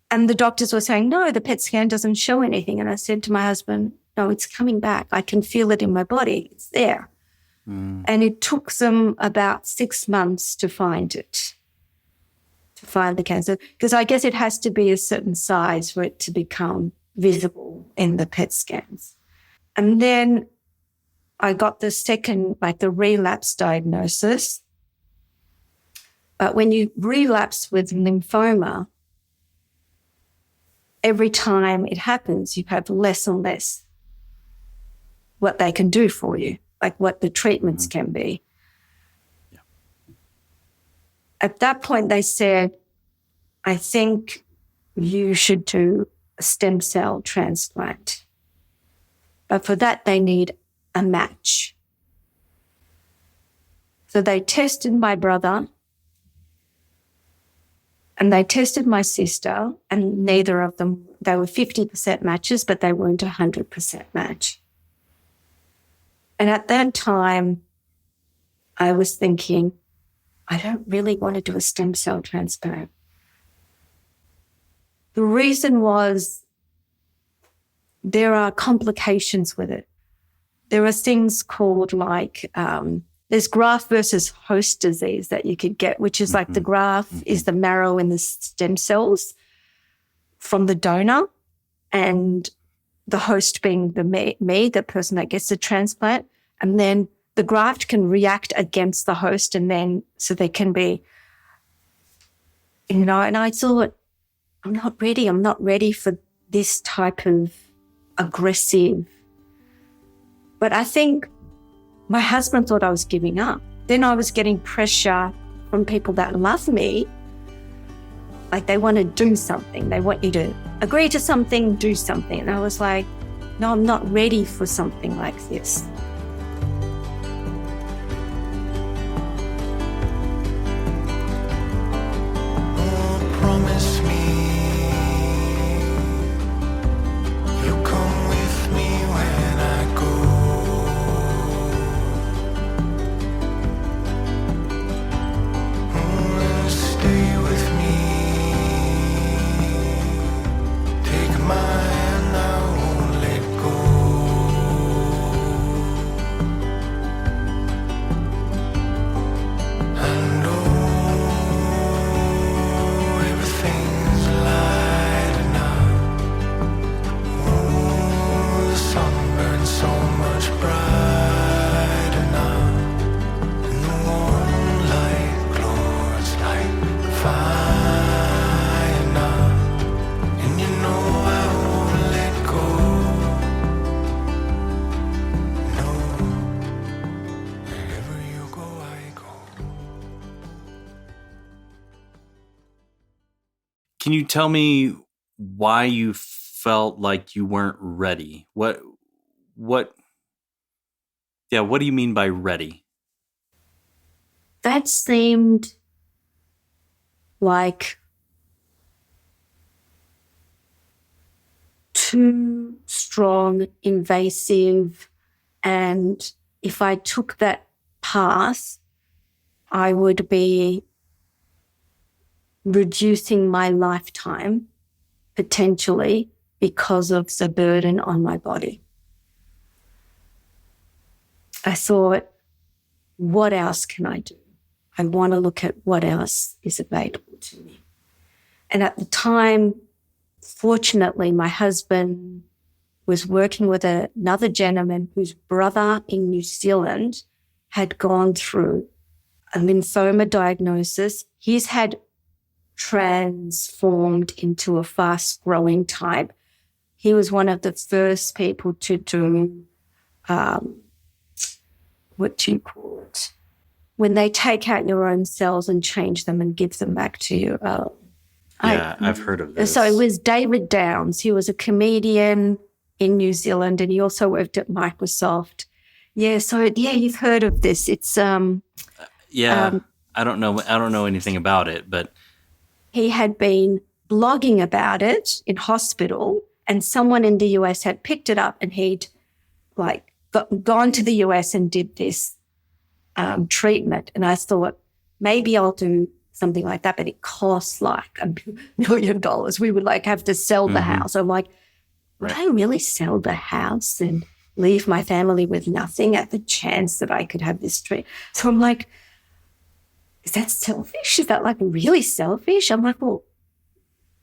the doctors were saying, no, the PET scan doesn't show anything. And I said to my husband, no, it's coming back. I can feel it in my body. It's there. And it took them about 6 months to find it, to find the cancer, because I guess it has to be a certain size for it to become visible in the PET scans. And then I got the second, the relapse diagnosis. But when you relapse with lymphoma, every time it happens, you have less and less what they can do for you, what the treatments can be. Yeah. At that point, they said, I think you should do a stem cell transplant. But for that, they need a match. So they tested my brother and they tested my sister, and neither of them, they were 50% matches, but they weren't 100% match. And at that time, I was thinking, I don't really want to do a stem cell transplant. The reason was there are complications with it. There are things called there's graft versus host disease that you could get, which is the graft is the marrow and the stem cells from the donor, and the host being the person that gets the transplant. And then the graft can react against the host, and then so they can be, and I thought, I'm not ready for this type of aggressive. But I think my husband thought I was giving up. Then I was getting pressure from people that love me. They want to do something. They want you to agree to something, do something. And I was like, no, I'm not ready for something like this. Promise me you'll come with me when I go. Can you tell me why you felt like you weren't ready? What do you mean by ready? That seemed like too strong, invasive, and if I took that path, I would be reducing my lifetime potentially because of the burden on my body. I thought, what else can I do? I want to look at what else is available to me. And at the time, fortunately, my husband was working with another gentleman whose brother in New Zealand had gone through a lymphoma diagnosis. He's had transformed into a fast-growing type. He was one of the first people to do, what do you call it? When they take out your own cells and change them and give them back to you. I've heard of this. So it was David Downs. He was a comedian in New Zealand, and he also worked at Microsoft. You've heard of this. It's I don't know anything about it, but he had been blogging about it in hospital, and someone in the US had picked it up, and he'd gone to the US and did this treatment. And I thought, maybe I'll do something like that, but it costs like $1 million. We would have to sell the house. I'm like, would I really sell the house and leave my family with nothing at the chance that I could have this treatment? So I'm like, is that selfish? Is that really selfish? I'm like, well,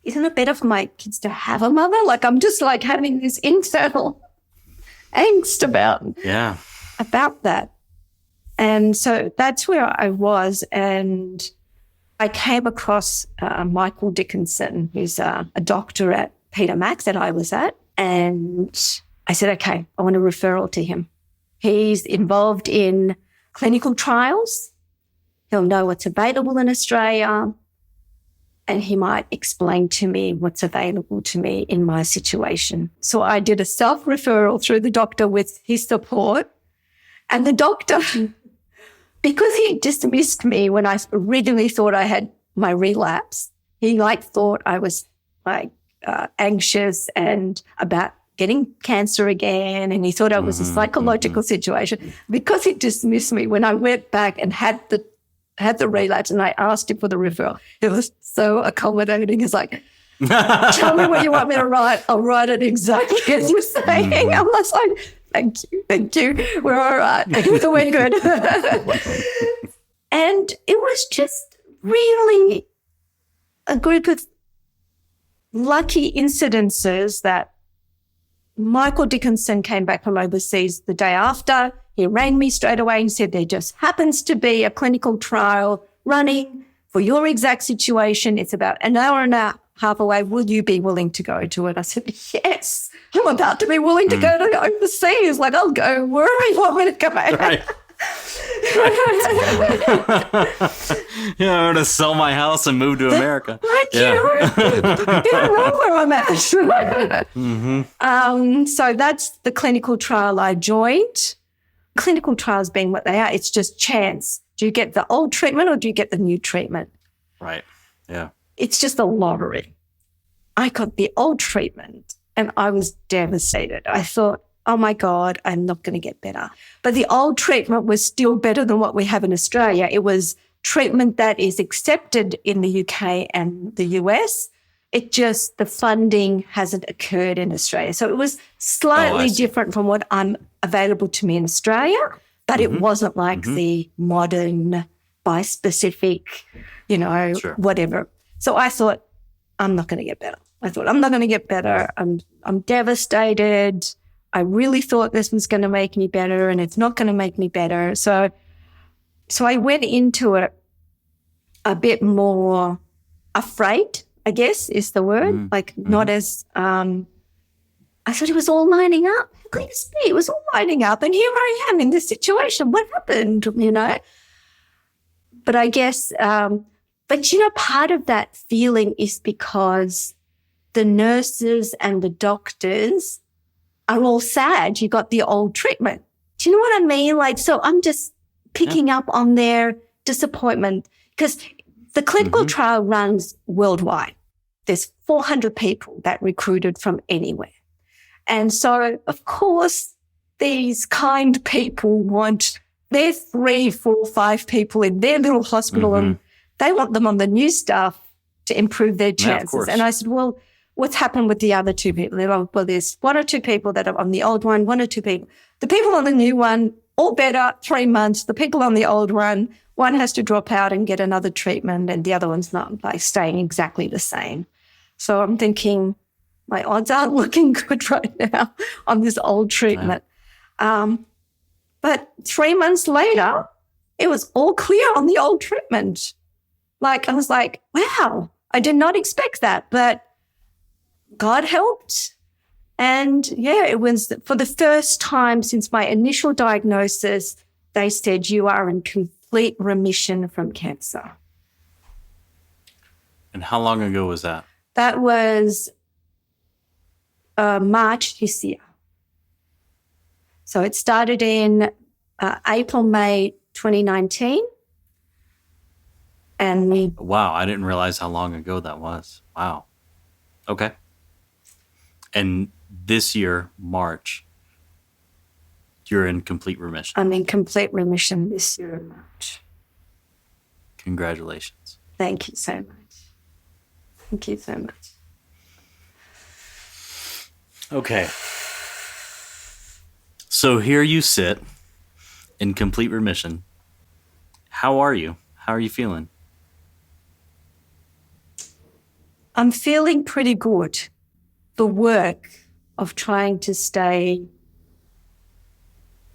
isn't it better for my kids to have a mother? I'm just having this internal angst about that. And so that's where I was. And I came across Michael Dickinson, who's a doctor at Peter Mac that I was at. And I said, okay, I want a referral to him. He's involved in clinical trials. He'll know what's available in Australia, and he might explain to me what's available to me in my situation. So I did a self-referral through the doctor with his support. And the doctor, because he dismissed me when I originally thought I had my relapse, he thought I was anxious and about getting cancer again. And he thought I was a psychological situation. Because he dismissed me, when I went back and had the relapse and I asked him for the referral, he was so accommodating. He's like, tell me what you want me to write. I'll write it exactly as you're saying. I was like, thank you. We're all right. We're good. And it was just really a group of lucky incidences that Michael Dickinson came back from overseas the day after. He rang me straight away and said, there just happens to be a clinical trial running for your exact situation. It's about an hour and a half away. Will you be willing to go to it? I said, yes, I'm about to be willing to go to overseas. I'll go wherever you want me to go. Right. I'm going to sell my house and move to America. Where I'm at. So that's the clinical trial I joined. Clinical trials being what they are, it's just chance. Do you get the old treatment or do you get the new treatment? Right. Yeah. It's just a lottery. I got the old treatment and I was devastated. I thought, oh my God, I'm not going to get better. But the old treatment was still better than what we have in Australia. It was treatment that is accepted in the UK and the US. It just, the funding hasn't occurred in Australia. So it was slightly different from what I'm available to me in Australia, but it wasn't like the modern by specific, Sure. whatever. So I thought, I'm not going to get better. I'm devastated. I really thought this was going to make me better, and it's not going to make me better. So I went into it a bit more afraid, I guess is the word. Not as, I thought it was all lining up. Goodness me, it was all lining up. And here I am in this situation. What happened, But I guess, part of that feeling is because the nurses and the doctors are all sad you got the old treatment. Do you know what I mean? So I'm just picking up on their disappointment because the clinical trial runs worldwide. There's 400 people that recruited from anywhere. And so, of course, these kind people want their 3, 4, 5 people in their little hospital and they want them on the new stuff to improve their chances. And I said, well, what's happened with the other 2 people? They're like, well, there's 1 or 2 people that are on the old one, 1 or 2 people. The people on the new one, all better, 3 months. The people on the old one has to drop out and get another treatment and the other one's not, staying exactly the same. So I'm thinking my odds aren't looking good right now on this old treatment. But 3 months later, it was all clear on the old treatment. I was like, wow, I did not expect that, but God helped. And it was for the first time since my initial diagnosis, they said you are in complete remission from cancer. And how long ago was that? That was March this year. So it started in April, May 2019. And wow, I didn't realize how long ago that was. Wow. Okay. And this year, March, you're in complete remission. I'm in complete remission this year in March. Congratulations. Thank you so much. Thank you so much. Okay. So here you sit in complete remission. How are you? How are you feeling? I'm feeling pretty good. The work of trying to stay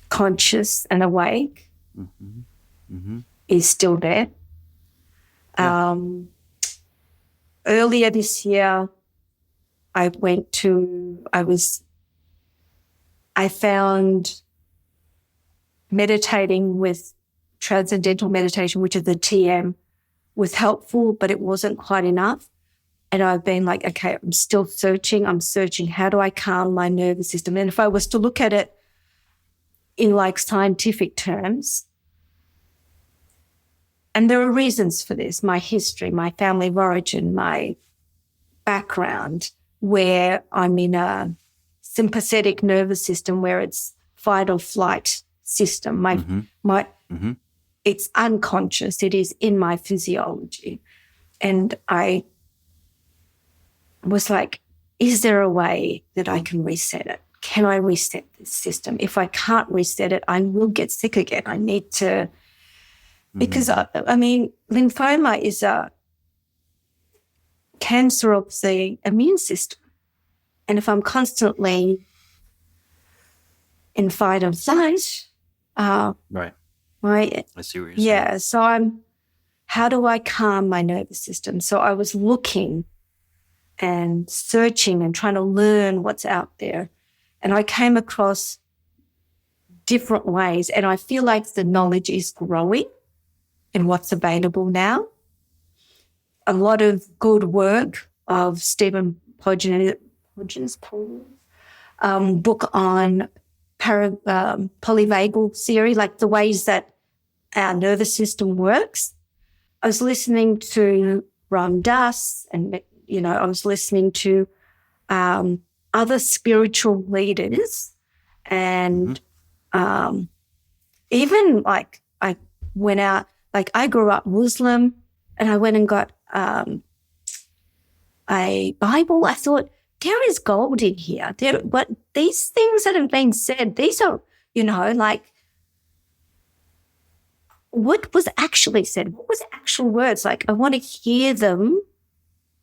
conscious and awake is still there. Yeah. Earlier this year, I found meditating with Transcendental meditation, which is the TM, was helpful, but it wasn't quite enough. And I've been like, okay, I'm still searching. I'm searching. How do I calm my nervous system? And if I was to look at it in scientific terms, and there are reasons for this, my history, my family of origin, my background, where I'm in a sympathetic nervous system where it's fight or flight system. It's unconscious. It is in my physiology. And I was like, is there a way that I can reset it? Can I reset this system? If I can't reset it, I will get sick again. I need to, because lymphoma is a cancer of the immune system. And if I'm constantly in fight or flight, right. I see what you're saying. Yeah, so how do I calm my nervous system? So I was looking and searching and trying to learn what's out there. And I came across different ways, and I feel like the knowledge is growing in what's available now. A lot of good work of Stephen Podge's book on polyvagal theory, like the ways that our nervous system works. I was listening to Ram Dass and, I was listening to other spiritual leaders and even I went out, I grew up Muslim and I went and got a Bible. I thought, there is gold in here. But these things that have been said, these are, what was actually said? What was the actual words? Like, I want to hear them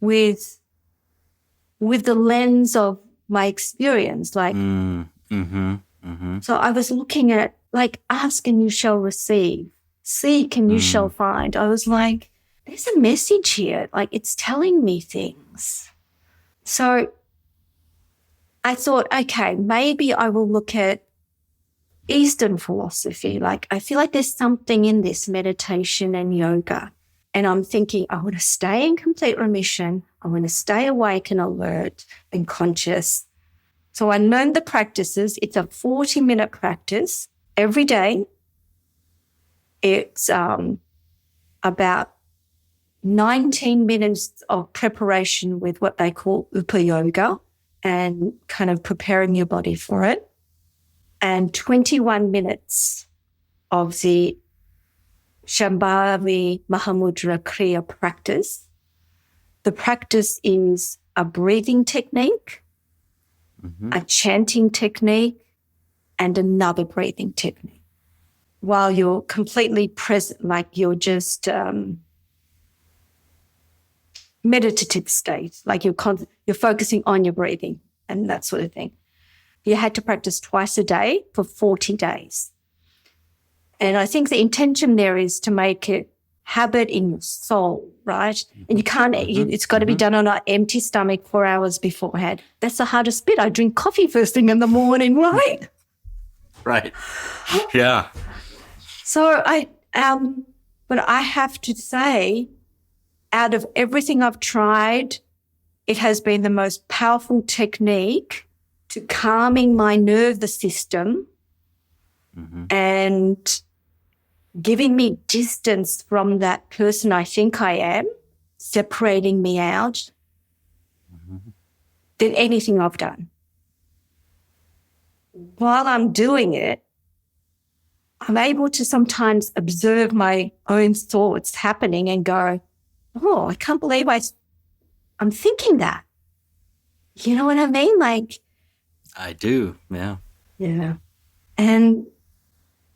with the lens of my experience. Like, so I was looking at, like, ask and you shall receive, seek and you shall find. I was like, there's a message here. Like, it's telling me things. So I thought, okay, maybe I will look at Eastern philosophy. Like, I feel like there's something in this meditation and yoga. And I'm thinking, I want to stay in complete remission. I want to stay awake and alert and conscious. So I learned the practices. It's a 40-minute practice every day. It's about 19 minutes of preparation with what they call Upa Yoga and kind of preparing your body for it, and 21 minutes of the Shambhavi Mahamudra Kriya practice. The practice is a breathing technique, a chanting technique, and another breathing technique. While you're completely present, like you're just meditative state, like you're focusing on your breathing and that sort of thing. You had to practice twice a day for 40 days. And I think the intention there is to make it habit in your soul, right? And you can't, it's got to be done on an empty stomach 4 hours beforehand. That's the hardest bit. I drink coffee first thing in the morning, right? Right. Yeah. So but I have to say, out of everything I've tried, it has been the most powerful technique to calming my nervous system and giving me distance from that person I think I am, separating me out, than anything I've done. While I'm doing it, I'm able to sometimes observe my own thoughts happening and go, oh, I can't believe I'm thinking that. You know what I mean? Like, I do, yeah. Yeah. And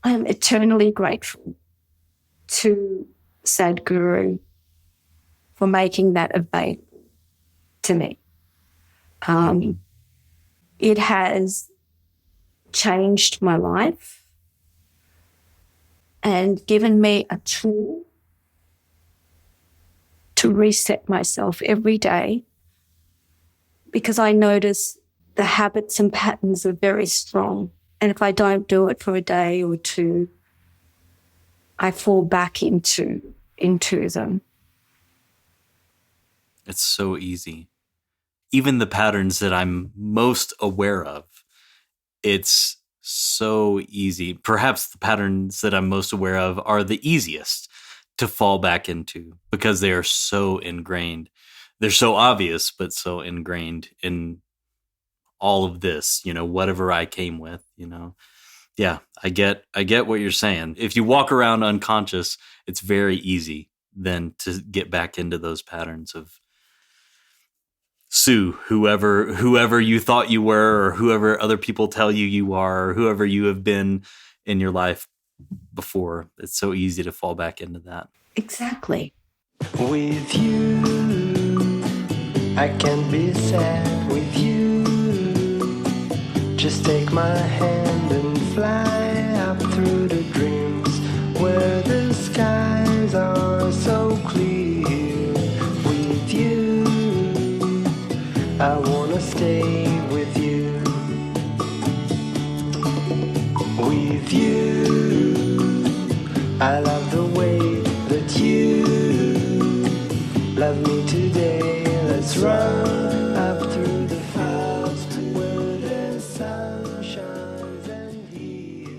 I'm eternally grateful to Sadhguru for making that available to me. It has changed my life and given me a tool to reset myself every day, because I notice the habits and patterns are very strong. And if I don't do it for a day or two, I fall back into them. It's so easy. Even the patterns that I'm most aware of, it's so easy. Perhaps the patterns that I'm most aware of are the easiest to fall back into because they are so ingrained. They're so obvious, but so ingrained in all of this, whatever I came with, Yeah, I get what you're saying. If you walk around unconscious, it's very easy then to get back into those patterns of sue whoever you thought you were, or whoever other people tell you are, or whoever you have been in your life before. It's so easy to fall back into that. Exactly. With you, I can be sad with you. Just take my hand and fly up through the dreams where the skies are so clear. With you, I wanna stay with you. With you, I love the way that you love me today. Let's run up through the fields where the sun shines and heals.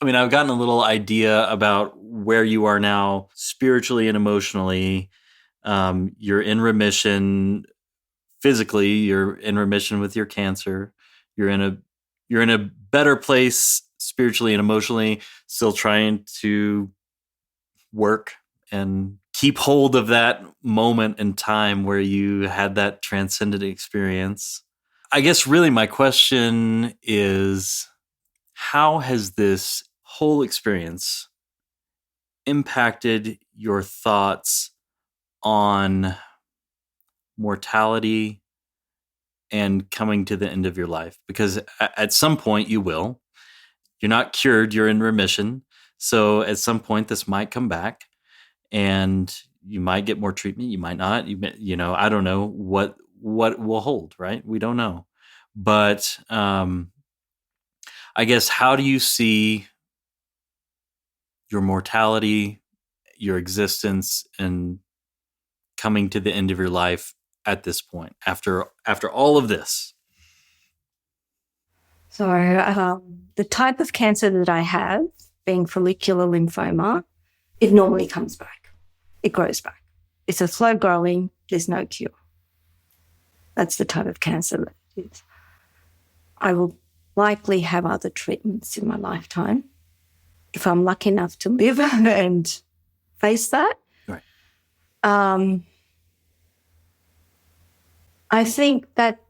I mean, I've gotten a little idea about where you are now spiritually and emotionally. You're in remission physically. You're in remission with your cancer. You're in a better place spiritually and emotionally, still trying to work and keep hold of that moment in time where you had that transcendent experience. I guess really my question is, how has this whole experience impacted your thoughts on mortality and coming to the end of your life? Because at some point you will. You're not cured, you're in remission. So at some point this might come back and you might get more treatment, you might not. I don't know what will hold, right? We don't know. But I guess, how do you see your mortality, your existence, and coming to the end of your life at this point, after all of this? So the type of cancer that I have, being follicular lymphoma, it normally comes back. It grows back. It's a slow growing, there's no cure. That's the type of cancer that it is. I will likely have other treatments in my lifetime if I'm lucky enough to live and face that. Right. I think that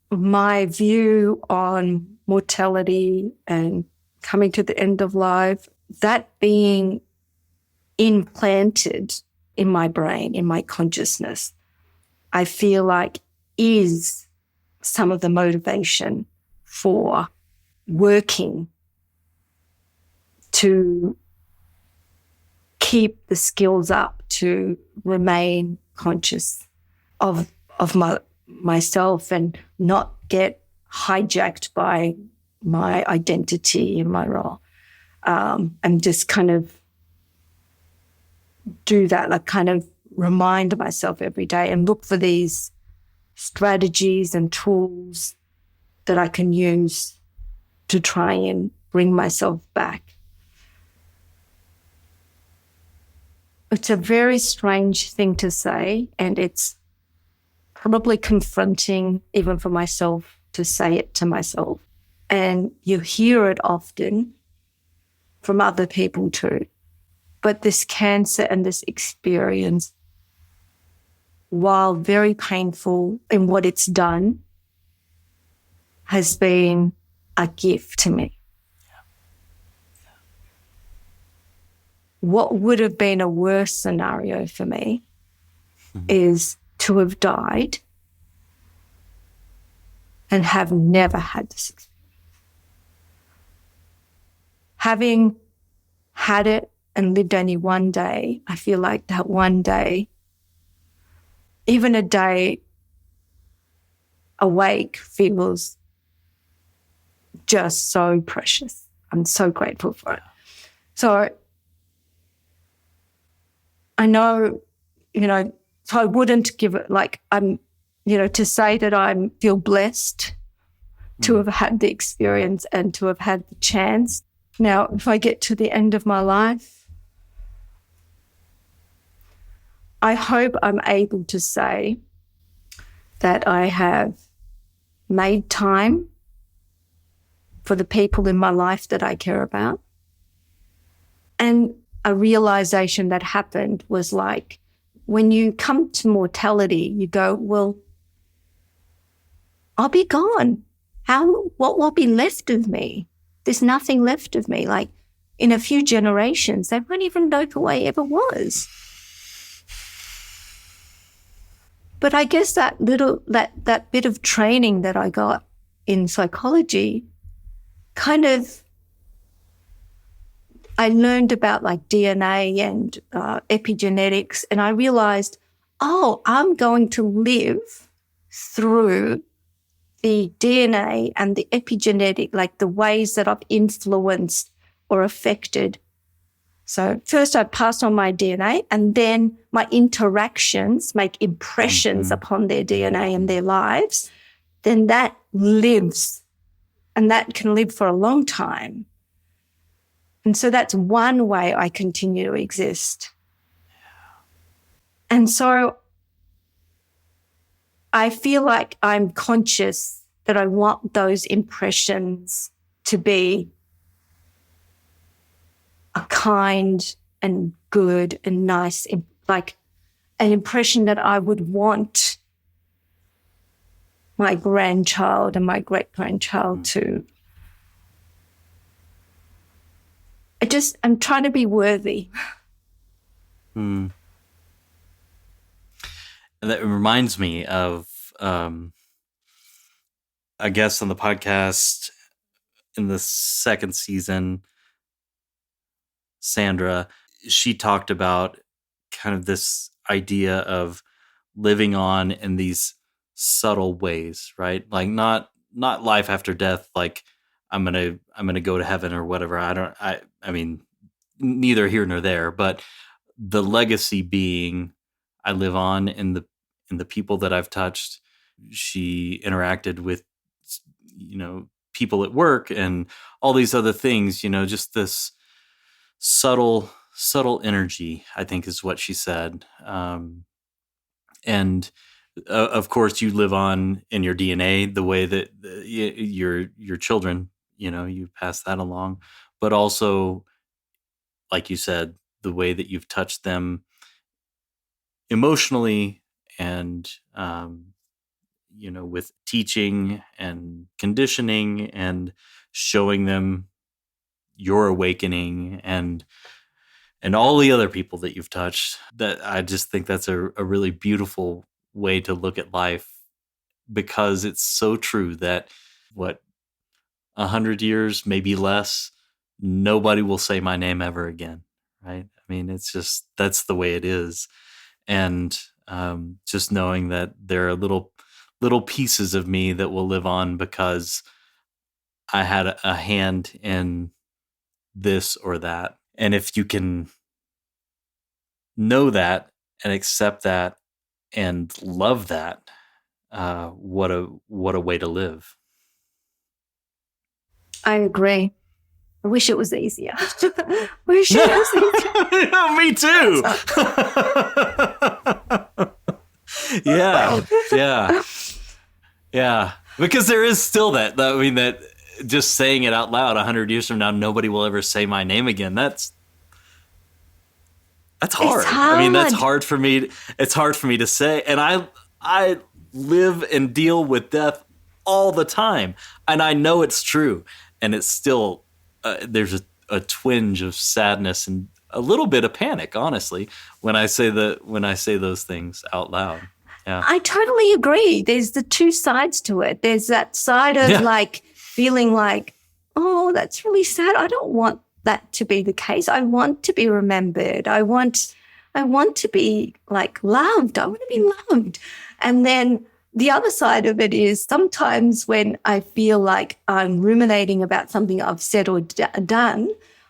my view on mortality and coming to the end of life, that being implanted in my brain, in my consciousness, I feel like is some of the motivation for working to keep the skills up to remain conscious of myself and not get hijacked by my identity and my role, and just kind of do that, like kind of remind myself every day and look for these strategies and tools that I can use to try and bring myself back. It's a very strange thing to say, and it's probably confronting even for myself to say it to myself. And you hear it often from other people too. But this cancer and this experience, while very painful in what it's done, has been a gift to me. What would have been a worse scenario for me is to have died and have never had this experience. Having had it and lived only one day, I feel like that one day, even a day awake, feels just so precious. I'm so grateful for it. So I know, so I wouldn't give it to say that I feel blessed to have had the experience and to have had the chance. Now, if I get to the end of my life, I hope I'm able to say that I have made time for the people in my life that I care about. And a realization that happened was like, when you come to mortality, you go, well, I'll be gone. What will be left of me? There's nothing left of me. Like, in a few generations, they won't even know who I ever was. But I guess that bit of training that I got in psychology kind of, I learned about like DNA and epigenetics, and I realized, I'm going to live through the DNA and the epigenetic, like the ways that I've influenced or affected. So first I pass on my DNA, and then my interactions make impressions upon their DNA and their lives. Then that lives, and that can live for a long time. And so that's one way I continue to exist. And so I feel like I'm conscious that I want those impressions to be a kind and good and nice, like an impression that I would want my grandchild and my great-grandchild to I'm trying to be worthy. And that reminds me of a guest on the podcast in the second season, Sandra. She talked about kind of this idea of living on in these subtle ways, right? Like not life after death, like I'm gonna go to heaven or whatever. I mean, neither here nor there, but the legacy being I live on in the people that I've touched. She interacted with, people at work and all these other things, just this subtle energy, I think is what she said. And of course you live on in your DNA the way that your children, you pass that along, but also, like you said, the way that you've touched them emotionally and, with teaching and conditioning and showing them your awakening and all the other people that you've touched. That I just think that's a really beautiful way to look at life, because it's so true that 100 years, maybe less, nobody will say my name ever again. Right. I mean, it's just, that's the way it is. And just knowing that there are little pieces of me that will live on because I had a hand in this or that. And if you can know that and accept that and love that, what a way to live. I agree. I wish it was easier. Wish it was easier. Me too. Yeah. Because there is still that. I mean, that just saying it out loud 100 years from now, nobody will ever say my name again. That's hard. I mean, that's hard for me. It's hard for me to say. And I live and deal with death all the time. And I know it's true. And it's still, there's a twinge of sadness and a little bit of panic, honestly, when I say those things out loud. Yeah. I totally agree. There's the two sides to it. There's that side of like feeling like, oh, that's really sad. I don't want that to be the case. I want to be remembered. I want to be like loved. I want to be loved. And then the other side of it is sometimes when I feel like I'm ruminating about something I've said or done,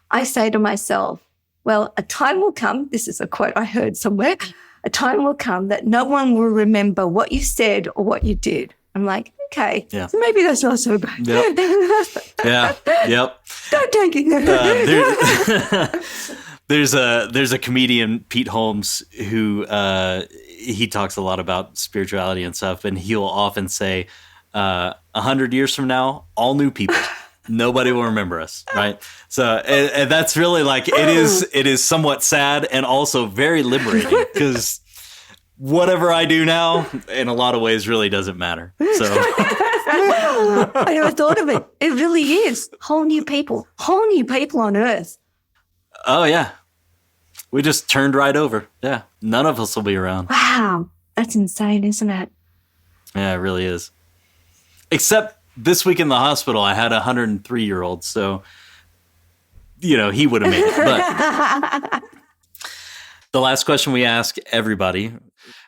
I say to myself, well, a time will come. This is a quote I heard somewhere. A time will come that no one will remember what you said or what you did. I'm like, okay, so maybe that's not so bad. Yep. Yep. Don't take it. There's a comedian, Pete Holmes, who he talks a lot about spirituality and stuff, and he'll often say, 100 years from now, all new people. Nobody will remember us, right? So, and that's really like, it is somewhat sad and also very liberating, because whatever I do now, in a lot of ways, really doesn't matter. So, I never thought of it. It really is whole new people on Earth. Oh yeah, we just turned right over. Yeah, none of us will be around. Wow, that's insane, isn't it? Yeah, it really is. Except this week in the hospital, I had a 103-year-old, so, he would have made it. But the last question we ask everybody,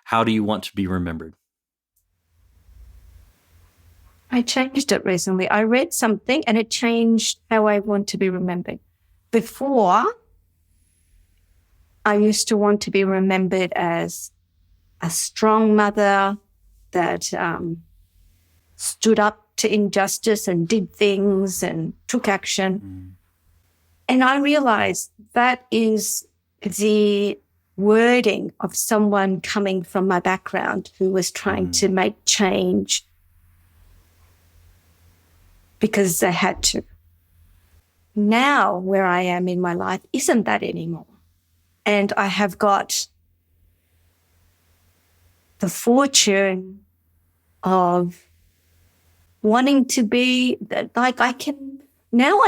how do you want to be remembered? I changed it recently. I read something and it changed how I want to be remembered. Before, I used to want to be remembered as a strong mother that stood up to injustice and did things and took action. And I realized that is the wording of someone coming from my background who was trying to make change because they had to. Now, where I am in my life isn't that anymore. And I have got the fortune of wanting to be like, I can now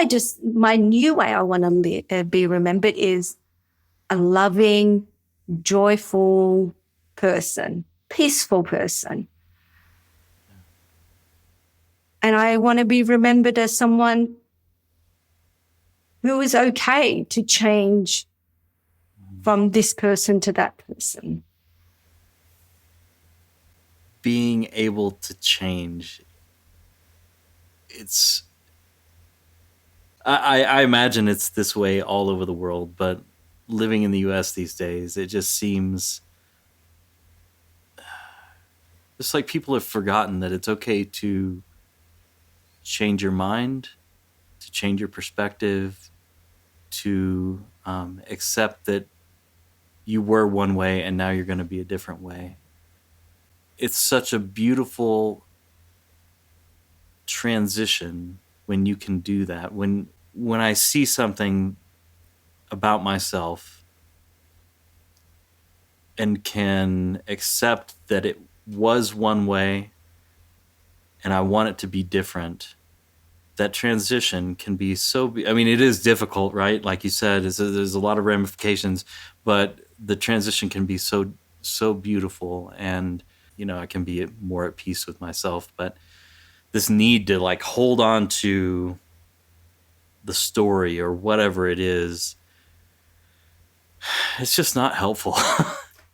my new way I want to be remembered is a loving, joyful person, peaceful person. And I want to be remembered as someone who is okay to change from this person to that person. Being able to change, I imagine it's this way all over the world, but living in the US these days, it just seems it's like people have forgotten that it's okay to change your mind, to change your perspective, to accept that you were one way and now you're going to be a different way. It's such a beautiful transition when you can do that. When I see something about myself and can accept that it was one way and I want it to be different, that transition can be it is difficult, right? Like you said, there's a lot of ramifications, but the transition can be so beautiful, and I can be more at peace with myself. But this need to like hold on to the story or whatever it is, it's just not helpful.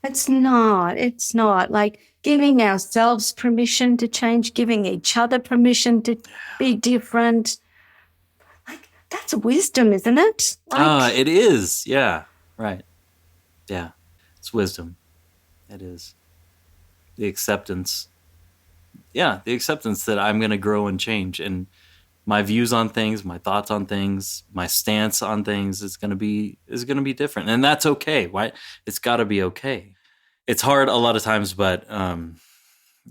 It's not like giving ourselves permission to change, giving each other permission to be different. Like, that's wisdom, isn't it? It is. Yeah. Right. Yeah. It's wisdom. It is. The acceptance. Yeah. The acceptance that I'm going to grow and change, and my views on things, my thoughts on things, my stance on things is going to be different. And that's okay. Right? It's got to be okay. It's hard a lot of times, but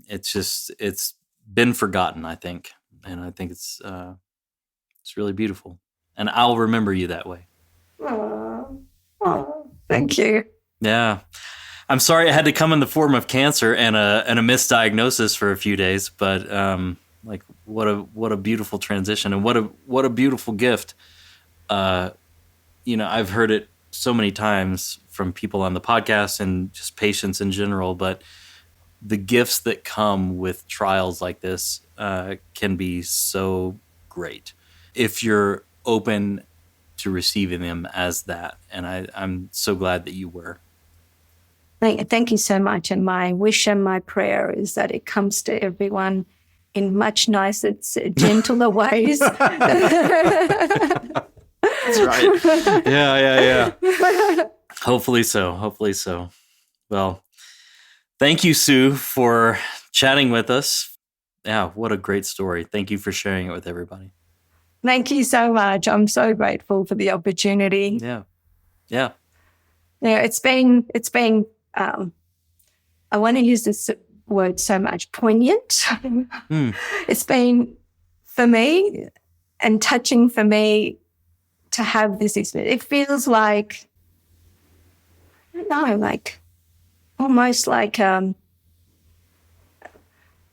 it's been forgotten, I think. And I think it's really beautiful. And I'll remember you that way. Oh, thank you. Yeah. I'm sorry it had to come in the form of cancer and a misdiagnosis for a few days, but like what a beautiful transition, and what a beautiful gift. I've heard it so many times from people on the podcast and just patients in general, but the gifts that come with trials like this can be so great if you're open to receiving them as that. And I'm so glad that you were. Thank you so much. And my wish and my prayer is that it comes to everyone in much nicer, gentler ways. That's right. Yeah. Hopefully so. Well, thank you, Sue, for chatting with us. Yeah, what a great story. Thank you for sharing it with everybody. Thank you so much. I'm so grateful for the opportunity. Yeah. Yeah, it's been I want to use this word so much, poignant. It's been, for me, and touching for me to have this experience. It feels like, I don't know, like almost like, I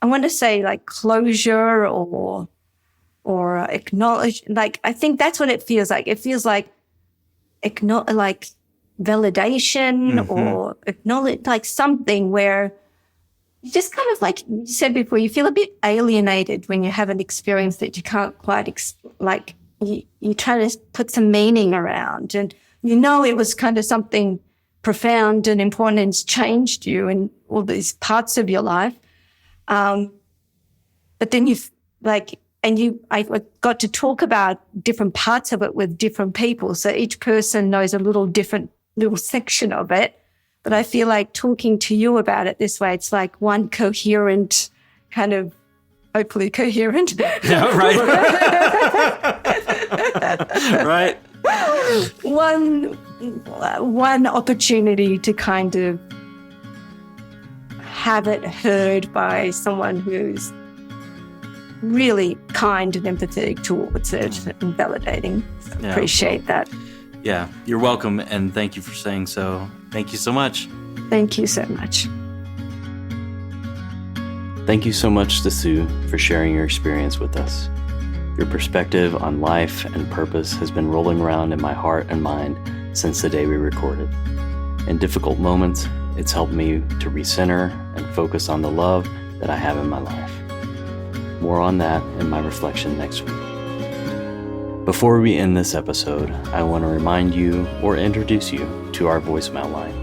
want to say like closure or acknowledge, like, I think that's what it feels like. It feels like like validation or acknowledge, like something where you just kind of, like you said before, you feel a bit alienated when you have an experience that you can't quite, you try to put some meaning around, and it was kind of something profound and important and it's changed you in all these parts of your life. But then I got to talk about different parts of it with different people. So each person knows a little section of it. But I feel like talking to you about it this way, it's like one coherent kind of, hopefully coherent. Yeah, right. Right. One opportunity to kind of have it heard by someone who's really kind and empathetic towards it and validating. So appreciate that. Yeah, you're welcome, and thank you for saying so. Thank you so much. Thank you so much. Thank you so much to Sue for sharing your experience with us. Your perspective on life and purpose has been rolling around in my heart and mind since the day we recorded. In difficult moments, it's helped me to recenter and focus on the love that I have in my life. More on that in my reflection next week. Before we end this episode, I want to remind you or introduce you to our voicemail line.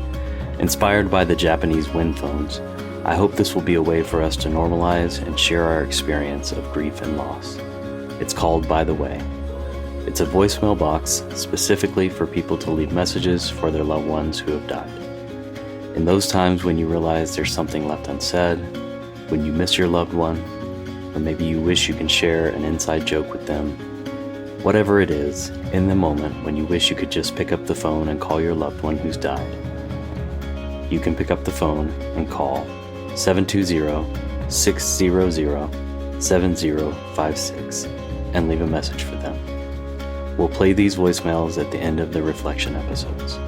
Inspired by the Japanese wind phones, I hope this will be a way for us to normalize and share our experience of grief and loss. It's called By the Way. It's a voicemail box specifically for people to leave messages for their loved ones who have died. In those times when you realize there's something left unsaid, when you miss your loved one, or maybe you wish you can share an inside joke with them, whatever it is, in the moment when you wish you could just pick up the phone and call your loved one who's died, you can pick up the phone and call 720-600-7056 and leave a message for them. We'll play these voicemails at the end of the reflection episodes.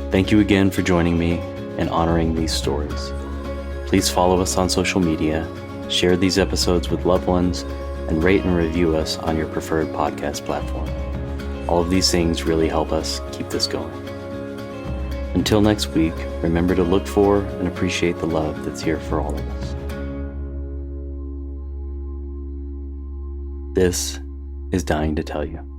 Thank you again for joining me and honoring these stories. Please follow us on social media, share these episodes with loved ones, and rate and review us on your preferred podcast platform. All of these things really help us keep this going. Until next week, remember to look for and appreciate the love that's here for all of us. This is Dying to Tell You.